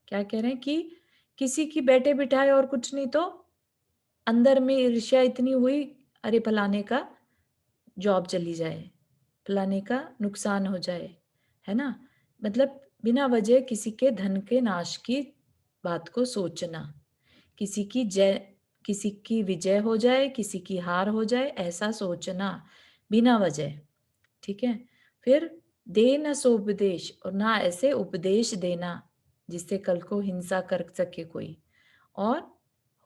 क्या कह रहे हैं कि किसी की बैठे बिठाए और कुछ नहीं, तो अंदर में ईर्ष्या इतनी हुई, अरे फलाने का जॉब चली जाए, फलाने का नुकसान हो जाए, है ना? मतलब बिना वजह किसी के धन के नाश की बात को सोचना, किसी की विजय हो जाए, किसी की हार हो जाए, ऐसा सोचना बिना वजह। ठीक है, फिर दे न सो उपदेश, और ना ऐसे उपदेश देना जिससे कल को हिंसा कर सके कोई। और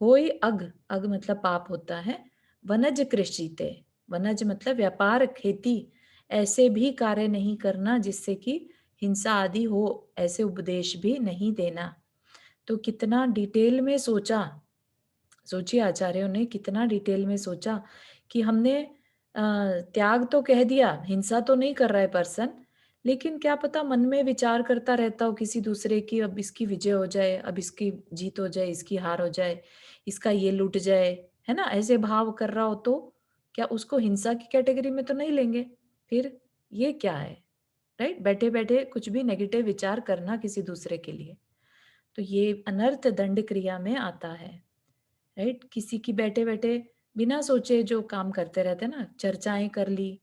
होय अग, अग मतलब पाप होता है, वनज कृषिते, वनज मतलब व्यापार खेती, ऐसे भी कार्य नहीं करना जिससे कि हिंसा आदि हो, ऐसे उपदेश भी नहीं देना। तो कितना डिटेल में सोचा, सोचिए आचार्यों ने कितना डिटेल में सोचा कि हमने त्याग तो कह दिया, हिंसा तो नहीं कर रहा है पर्सन, लेकिन क्या पता मन में विचार करता रहता हो किसी दूसरे की, अब इसकी विजय हो जाए, अब इसकी जीत हो जाए, इसकी हार हो जाए, इसका ये लूट जाए, है ना? ऐसे भाव कर रहा हो तो क्या उसको हिंसा की कैटेगरी में तो नहीं लेंगे? फिर ये क्या है, राइट? बैठे बैठे कुछ भी नेगेटिव विचार करना किसी दूसरे के लिए, तो ये अनर्थ दंड क्रिया में आता है, राइट? किसी की बैठे बैठे बिना सोचे जो काम करते रहते हैं ना, चर्चाएं कर ली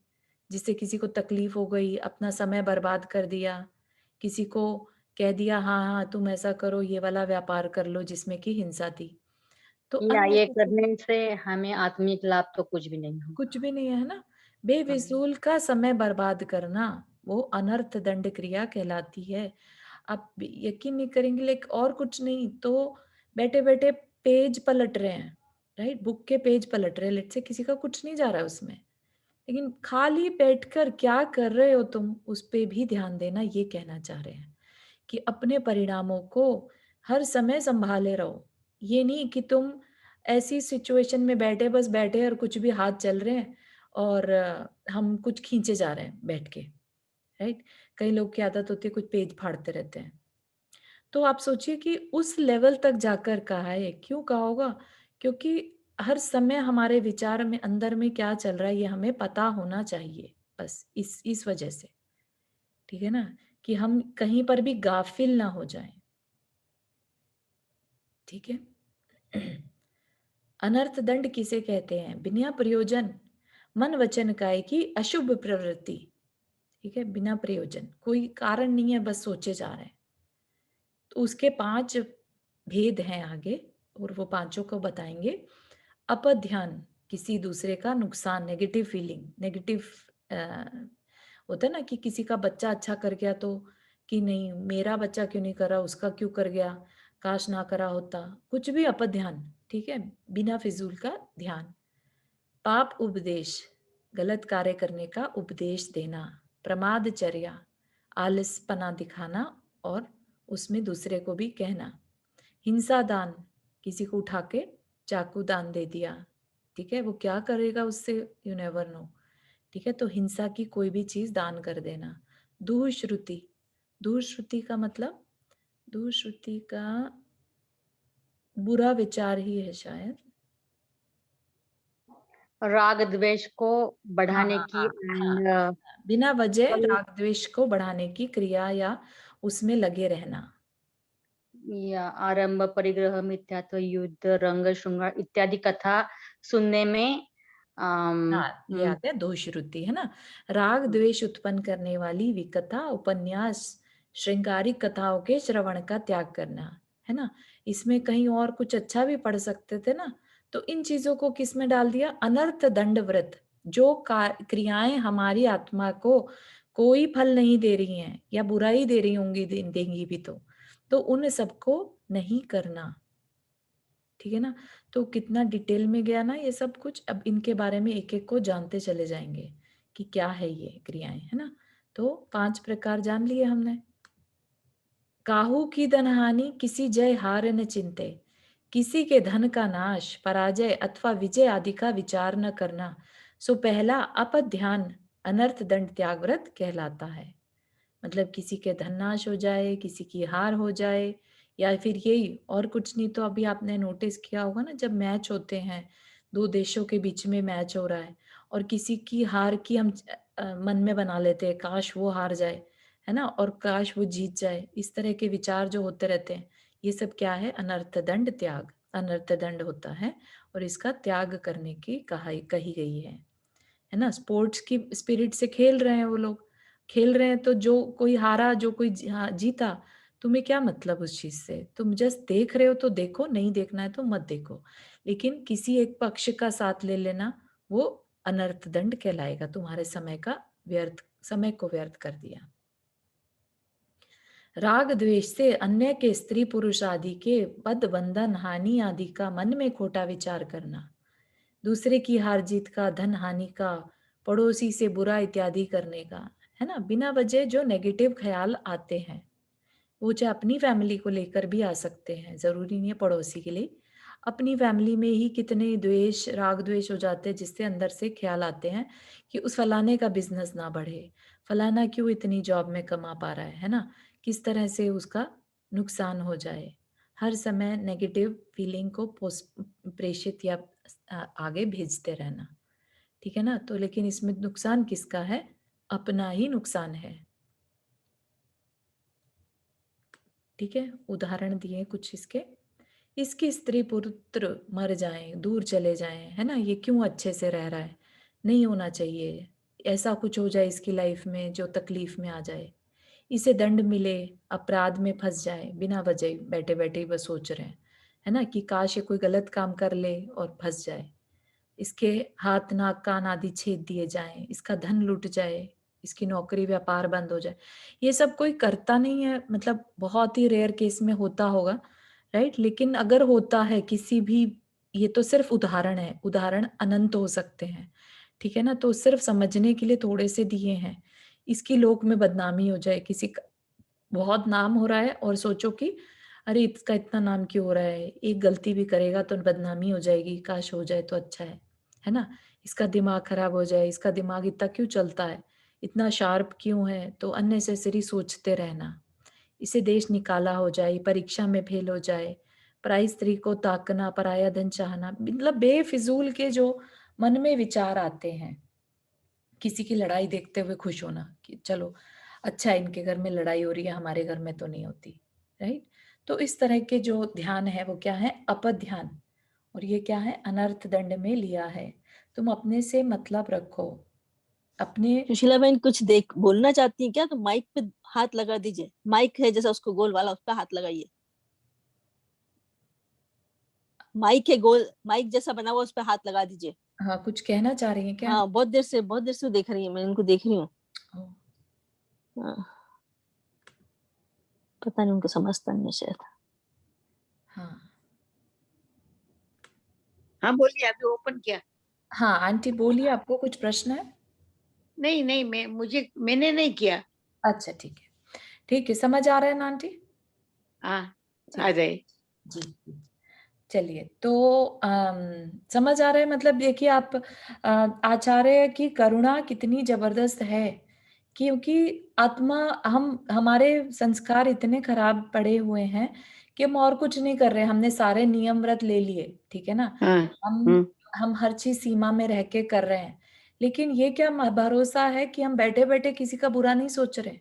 जिससे किसी को तकलीफ हो गई, अपना समय बर्बाद कर दिया, किसी को कह दिया हाँ हाँ तुम ऐसा करो, ये वाला व्यापार कर लो जिसमें कि हिंसा थी, तो या ये अननेसेसरी करने से हमें आत्मिक लाभ तो कुछ भी नहीं होगा। कुछ भी नहीं है ना, बेफिजूल का समय बर्बाद करना, वो अनर्थ दंड क्रिया कहलाती है। आप यकीन नहीं करेंगे, लेकिन और कुछ नहीं तो बैठे बैठे पेज पलट रहे हैं, राइट? बुक के पेज पलट रहे हैं, लेट से किसी का कुछ नहीं जा रहा है उसमें, लेकिन खाली बैठकर क्या कर रहे हो तुम, उस पे भी ध्यान देना, ये कहना चाह रहे हैं कि अपने परिणामों को हर समय संभाले रहो। ये नहीं कि तुम ऐसी सिचुएशन में बैठे, बस बैठे और कुछ भी हाथ चल रहे हैं और हम कुछ खींचे जा रहे हैं बैठ के, राइट? कई लोग की आदत होती है कुछ पेज फाड़ते रहते हैं। तो आप सोचिए कि उस लेवल तक जाकर कहा है, क्यों कहा होगा? क्योंकि हर समय हमारे विचार में अंदर में क्या चल रहा है ये हमें पता होना चाहिए, बस इस वजह से, ठीक है ना, कि हम कहीं पर भी गाफिल ना हो जाएं। ठीक है। अनर्थ दंड किसे कहते हैं? बिना प्रयोजन मन वचन काय की अशुभ प्रवृत्ति। ठीक है, बिना प्रयोजन, कोई कारण नहीं है, बस सोचे जा रहे हैं, तो उसके 5 भेद हैं आगे, और वो पांचों को बताएंगे। अपध्यान, किसी दूसरे का नुकसान, नेगेटिव फीलिंग, नेगेटिव होता है ना कि किसी का बच्चा अच्छा कर गया तो कि नहीं मेरा बच्चा क्यों नहीं कर रहा, उसका क्यों कर गया, काश ना करा होता, कुछ भी अपध्यान। ठीक है, बिना फिजूल का ध्यान। पाप उपदेश, गलत कार्य करने का उपदेश देना। प्रमादचर्या, आलसपना दिखाना और उसमें दूसरे को भी कहना। हिंसा दान, किसी को उठा के चाकू दान दे दिया, ठीक है, वो क्या करेगा उससे, यू नेवर नो। ठीक है, तो हिंसा की कोई भी चीज दान कर देना। दुःश्रुति, दुःश्रुति का मतलब, दुःश्रुति का बुरा विचार ही है शायद। राग द्वेष को हाँ बढ़ाने हाँ की हाँ हाँ, बिना वजह राग द्वेष को बढ़ाने की क्रिया या उसमें लगे रहना। या आरंभ परिग्रह मिथ्यात्व युद्ध रंग श्रृंगार इत्यादि कथा सुनने में हाँ, ये आते हैं दोषरुति, है ना। राग द्वेष उत्पन्न करने वाली विकथा, उपन्यास, श्रृंगारिक कथाओं के श्रवण का त्याग करना, है ना। इसमें कहीं और कुछ अच्छा भी पढ़ सकते थे ना, तो इन चीजों को किस में डाल दिया, अनर्थ दंड व्रत। जो क्रियाएं हमारी आत्मा को कोई फल नहीं दे रही हैं या बुराई दे रही होंगी, देंगी भी तो उन सबको नहीं करना, ठीक है ना। तो कितना डिटेल में गया ना ये सब कुछ। अब इनके बारे में एक एक को जानते चले जाएंगे कि क्या है ये क्रियाएं, है ना। तो 5 प्रकार जान लिए हमने। काहू की धनहानि किसी जय हार न चिंते, किसी के धन का नाश, पराजय अथवा विजय आदि का विचार न करना, सो पहला अपध्यान अनर्थ दंड त्याग व्रत कहलाता है। मतलब किसी के धन नाश हो जाए, किसी की हार हो जाए, या फिर यही और कुछ नहीं तो अभी आपने नोटिस किया होगा ना, जब मैच होते हैं, 2 देशों के बीच में मैच हो रहा है और किसी की हार की हम मन में बना लेते हैं, काश वो हार जाए, है ना, और काश वो जीत जाए। इस तरह के विचार जो होते रहते हैं, ये सब क्या है, अनर्थ दंड त्याग, अनर्थ दंड होता है और इसका त्याग करने की कही गई है ना। स्पोर्ट्स की स्पिरिट से खेल रहे हैं वो लोग, खेल रहे हैं, तो जो कोई हारा, जो कोई जीता, तुम्हें क्या मतलब उस चीज से। तुम जस्ट देख रहे हो तो देखो, नहीं देखना है तो मत देखो, लेकिन किसी एक पक्ष का साथ ले लेना वो अनर्थ दंड कहलाएगा। तुम्हारे समय को व्यर्थ कर दिया। राग द्वेष से अन्य के स्त्री पुरुष आदि के पद बंधन हानि आदि का मन में खोटा विचार करना, दूसरे की हार जीत का, धन हानि का, पड़ोसी से बुरा इत्यादि करने का, है ना। बिना वजह जो नेगेटिव ख्याल आते हैं, वो चाहे अपनी फैमिली को लेकर भी आ सकते हैं, जरूरी नहीं है पड़ोसी के लिए। अपनी फैमिली में ही कितने द्वेष, राग द्वेष हो जाते हैं, जिससे अंदर से ख्याल आते हैं कि उस फलाने का बिजनेस ना बढ़े, फलाना क्यों इतनी जॉब में कमा पा रहा है ना, किस तरह से उसका नुकसान हो जाए। हर समय नेगेटिव फीलिंग को प्रेषित या आगे भेजते रहना, ठीक है ना। तो लेकिन इसमें नुकसान किसका है, अपना ही नुकसान है, ठीक है। उदाहरण दिए कुछ इसके, इसकी स्त्री पुत्र मर जाएं, दूर चले जाएं, है ना, ये क्यों अच्छे से रह रहा है, नहीं होना चाहिए, ऐसा कुछ हो जाए इसकी लाइफ में जो तकलीफ में आ जाए, इसे दंड मिले, अपराध में फंस जाए, बिना वजह बैठे बैठे ही बस सोच रहे हैं, है ना, कि काश ये कोई गलत काम कर ले और फंस जाए, इसके हाथ नाक कान आदि छेद दिए जाएं, इसका धन लुट जाए, इसकी नौकरी व्यापार बंद हो जाए। ये सब कोई करता नहीं है, मतलब बहुत ही रेयर केस में होता होगा, राइट। लेकिन अगर होता है किसी भी, ये तो सिर्फ उदाहरण है, उदाहरण अनंत हो सकते हैं, ठीक है ना। तो सिर्फ समझने के लिए थोड़े से दिए हैं। इसकी लोक में बदनामी हो जाए, किसी का बहुत नाम हो रहा है और सोचो कि अरे इसका इतना नाम क्यों हो रहा है, एक गलती भी करेगा तो बदनामी हो जाएगी, काश हो जाए तो अच्छा है ना। इसका दिमाग खराब हो जाए, इसका दिमाग इतना क्यों चलता है, इतना शार्प क्यों है, तो अननेसेसरी सोचते रहना। इसे देश निकाला हो जाए, परीक्षा में फेल हो जाए, पराई स्त्री को ताकना, पराया धन चाहना, मतलब बेफिजूल के जो मन में विचार आते हैं। किसी की लड़ाई देखते हुए खुश होना कि चलो अच्छा है, इनके घर में लड़ाई हो रही है, हमारे घर में तो नहीं होती, राइट। तो इस तरह के जो ध्यान है वो क्या है, अपध्यान, और ये क्या है, अनर्थ दंड में लिया है। तुम अपने से मतलब रखो, अपने। सुशीला बहन कुछ देख बोलना चाहती हैं क्या, तो माइक पे हाथ लगा दीजिए, माइक है जैसा उसको गोल वाला, उस पर हाथ लगाइए। माइक है गोल, माइक जैसा बना हुआ, उस पर हाथ लगा दीजिए। हाँ, कुछ कहना चाह रही हैं क्या? हाँ, बहुत देर से देख रही है, मैं इनको देख रही हूँ। हाँ, पता नहीं उनको समझता नहीं है शायद। हाँ हाँ बोलिए, अभी ओपन किया। हाँ आंटी बोलिए, आपको कुछ प्रश्न है? नहीं नहीं, मैंने नहीं किया। अच्छा ठीक है, समझ आ रहा है ना आंटी? हाँ आ जाए जी। चलिए, तो समझ आ रहा है, मतलब देखिए आप, आचार्य की करुणा कितनी जबरदस्त है, क्योंकि आत्मा, हमारे संस्कार इतने खराब पड़े हुए हैं कि हम और कुछ नहीं कर रहे, हमने सारे नियम व्रत ले लिए, ठीक है ना। हाँ। हम हर चीज सीमा में रह के कर रहे हैं, लेकिन ये क्या भरोसा है कि हम बैठे बैठे किसी का बुरा नहीं सोच रहे।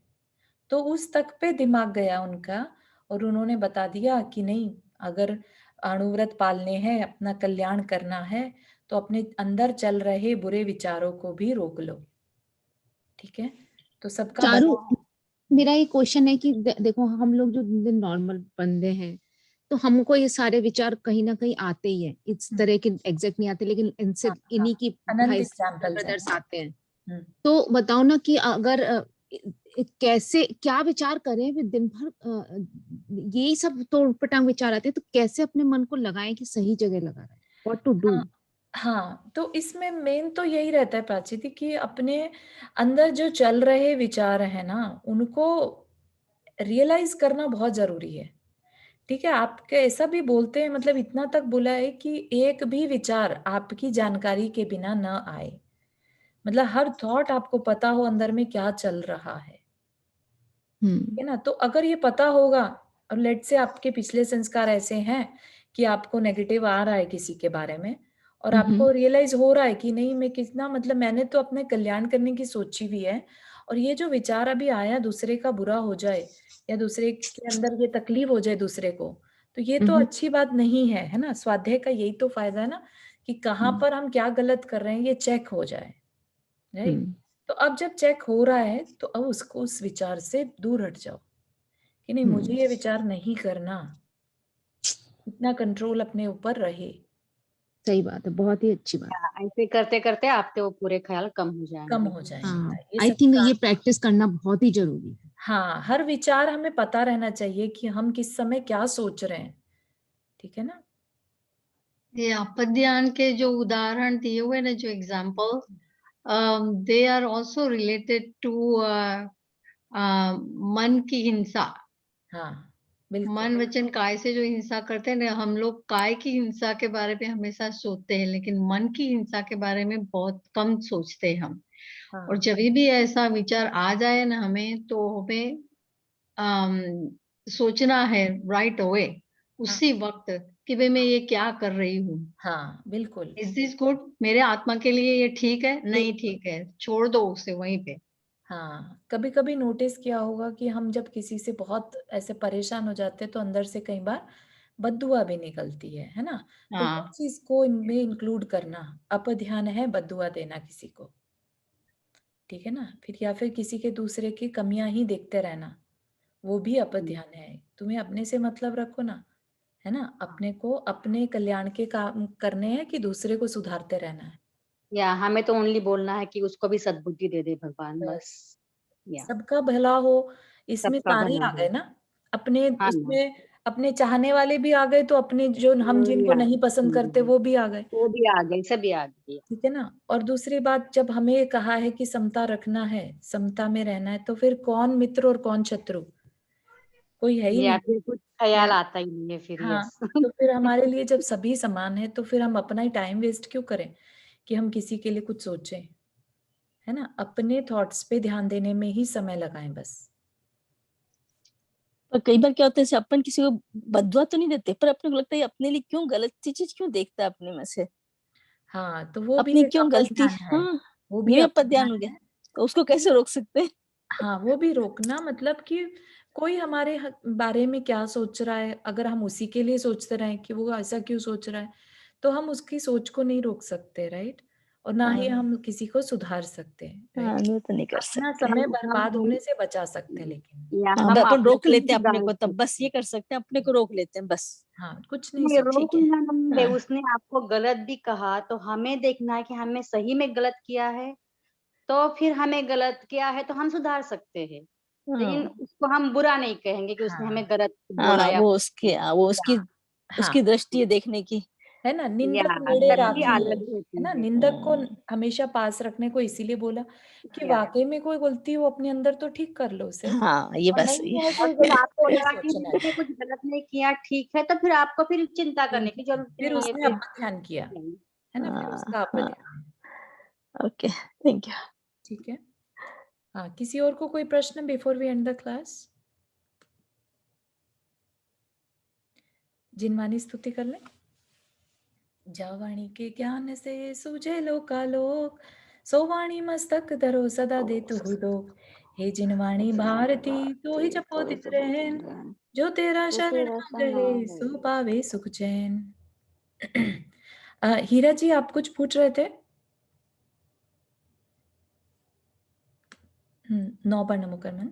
तो उस तक पे दिमाग गया उनका, और उन्होंने बता दिया कि नहीं, अगर अणुव्रत पालने हैं, अपना कल्याण करना है, तो अपने अंदर चल रहे बुरे विचारों को भी रोक लो। ठीक है, तो सबका चारू, भला। मेरा ये क्वेश्चन है कि देखो हम लोग जो नॉर्मल बंदे हैं, तो हमको ये सारे विचार कहीं ना कहीं आते ही हैं। इस तरह के एग्जैक्ट नहीं आते, लेकिन इनसे हाँ, इन्हीं की अनंत भाई एग्जाम्पल्स हैं। ब्रदर्स आते हैं। हम्म, तो बताओ ना कि अगर कैसे क्या विचार करें फिर दिन भर यही सब तो उटपटांग विचार आते हैं, तो कैसे अपने मन को लगाएं कि सही जगह लगा रहे हैं, व्हाट टू डू? हाँ हाँ, तो इसमें मेन तो यही रहता है प्राची कि अपने अंदर जो चल रहे विचार है ना, उनको रियलाइज करना बहुत जरूरी है। ठीक है, आपके ऐसा भी बोलते हैं, मतलब इतना तक बोला है कि एक भी विचार आपकी जानकारी के बिना न आए। मतलब हर थॉट आपको पता हो अंदर में क्या चल रहा है ना। तो अगर ये पता होगा, और लेट से आपके पिछले संस्कार ऐसे हैं कि आपको नेगेटिव आ रहा है किसी के बारे में, और आपको रियलाइज हो रहा है कि नहीं, मैं कितना, मतलब मैंने तो अपने कल्याण करने की सोची भी है, और ये जो विचार अभी आया दूसरे का बुरा हो जाए या दूसरे के अंदर ये तकलीफ हो जाए दूसरे को, तो ये तो अच्छी बात नहीं है ना। स्वाध्याय का यही तो फायदा है ना, कि कहाँ पर हम क्या गलत कर रहे हैं ये चेक हो जाए, राइट। तो अब जब चेक हो रहा है, तो अब उसको उस विचार से दूर हट जाओ कि नहीं, मुझे ये विचार नहीं करना, इतना कंट्रोल अपने ऊपर रहे। सही बात है, बहुत ही अच्छी बात। ऐसे करते करते आपके वो पूरे ख्याल कम हो कम जाएंगे। हो जाएंगे। हाँ, ये आई सब थिंक का, ये प्रैक्टिस करना बहुत ही जरूरी है। हाँ, हर विचार हमें पता रहना चाहिए कि हम किस समय क्या सोच रहे हैं। ठीक है ना। ये आपद्यान के जो उदाहरण दिए हुए ना, जो example, they are also related to मन की हिंसा। हाँ बिल्कुल। मन वचन काय से जो हिंसा करते हैं ना, हम लोग काय की हिंसा के बारे में हमेशा सोचते हैं, लेकिन मन की हिंसा के बारे में बहुत कम सोचते हैं हम। और हाँ जब भी ऐसा विचार आ जाए ना हमें, तो हमें सोचना है राइट अवे, हाँ उसी वक्त, कि भाई मैं ये क्या कर रही हूँ। हाँ बिल्कुल। इज दिस गुड, मेरे आत्मा के लिए ये ठीक है? नहीं बिल्कुल। ठीक है, छोड़ दो उसे वहीं पे। हाँ, कभी कभी नोटिस किया होगा कि हम जब किसी से बहुत ऐसे परेशान हो जाते हैं, तो अंदर से कई बार बद्दुआ भी निकलती है ना। तो वो हाँ, चीज को इनमें इंक्लूड करना, अपध्यान है बद्दुआ देना किसी को। ठीक है ना। फिर या फिर किसी के दूसरे की कमियां ही देखते रहना, वो भी अपध्यान है। तुम्हें अपने से मतलब रखो ना, है ना। अपने को अपने कल्याण के काम करने हैं कि दूसरे को सुधारते रहना है। या हमें तो ओनली बोलना है कि उसको भी सद्बुद्धि दे दे भगवान, बस। बस या सबका भला हो, इसमें सबका सारे भला आ हो। गए ना। अपने हाँ ना। उसमें अपने चाहने वाले भी आ गए, तो अपने जो हम जिनको या नहीं पसंद करते वो भी आ गए। वो भी आ गई, सभी आ गई। ठीक है ना। और दूसरी बात, जब हमें कहा है कि समता रखना है, समता में रहना है, तो फिर कौन मित्र और कौन शत्रु, कोई है ही या नहीं। फिर कुछ ख्याल आता ही नहीं है फिर, हाँ, यस। तो फिर हमारे लिए जब सभी समान है, तो फिर हम अपना ही टाइम वेस्ट क्यों करें कि हम किसी के लिए कुछ सोचें, है ना। अपने थॉट्स पे ध्यान देने में ही समय लगाएं बस। पर कई बार क्या होता है, जैसे अपन किसी को बददुआ तो नहीं देते, पर अपने को लगता है ये अपने लिए क्यों गलत चीज क्यों देखता है अपने में से, हाँ, तो वो भी अपनी एक क्यों गलती। अपध्यान है। हाँ, वो ये भी भी अपध्यान अपध्यान हो गया, है। तो उसको कैसे रोक सकते हैं? हाँ, वो भी रोकना, मतलब कि कोई हमारे बारे में क्या सोच रहा है, अगर हम उसी के लिए सोचते रहे कि वो ऐसा क्यों सोच रहा है, तो हम उसकी सोच को नहीं रोक सकते, राइट। और ना ही हाँ हम किसी को सुधार सकते हैं, हाँ, राइट। वो तो नहीं कर अपना सकते। समय हम बर्बाद होने से बचा सकते हैं, लेकिन या हाँ, हम अपन अपने रोक को लेते ही हैं अपने गाइड को, कर तब बस ये कर सकते हैं, अपने को रोक लेते हैं बस। हाँ, कुछ नहीं नहीं, सोच। रोक ठीक है। नहीं दे, हाँ उसने आपको गलत भी कहा तो हमें देखना है कि हमें सही में गलत किया है, तो फिर हमें गलत किया है तो हम सुधार सकते हैं। लेकिन हाँ उसको हम बुरा नहीं कहेंगे कि उसने हमें हाँ गलत बोला हाँ, या वो उसकी, हाँ, वो उसकी हाँ, उसकी दृष्टि है देखने की। है ना। या निंदक नेड़े सबकी राखी, अलग है होती ना। है। निंदक को हमेशा पास रखने को इसीलिए बोला कि या वाकई में कोई गलती हो अपने अंदर तो ठीक कर लो उसे, हाँ, ये और बात सही नहीं है और कोई फिर गलती आपको तो फिर लगा कि सोचना है। मैंने कुछ गलत नहीं किया, ठीक है, तो फिर आपको फिर चिंता करने की जरूरत फिर नहीं है उसने फिर। अपध्यान किया, नहीं। है ना, फिर हाँ उसका हाँ। अपध्यान है। Okay, thank you. ठीक है। हाँ, किसी और को कोई प्रश्न before we end the class? जिनवानी स्तुति कर लें। जावाणी के ज्ञान से सूझे लोकालोक, सो वाणी मस्तक धरो सदा दे तु दोक। हे जिनवाणी भारती तो ही जपो तित रहन, जो तेरा शरण नाम रहे सो पावे सुख चैन। हीरा जी आप कुछ पूछ रहे थे? 9 पर नमो कर्मन।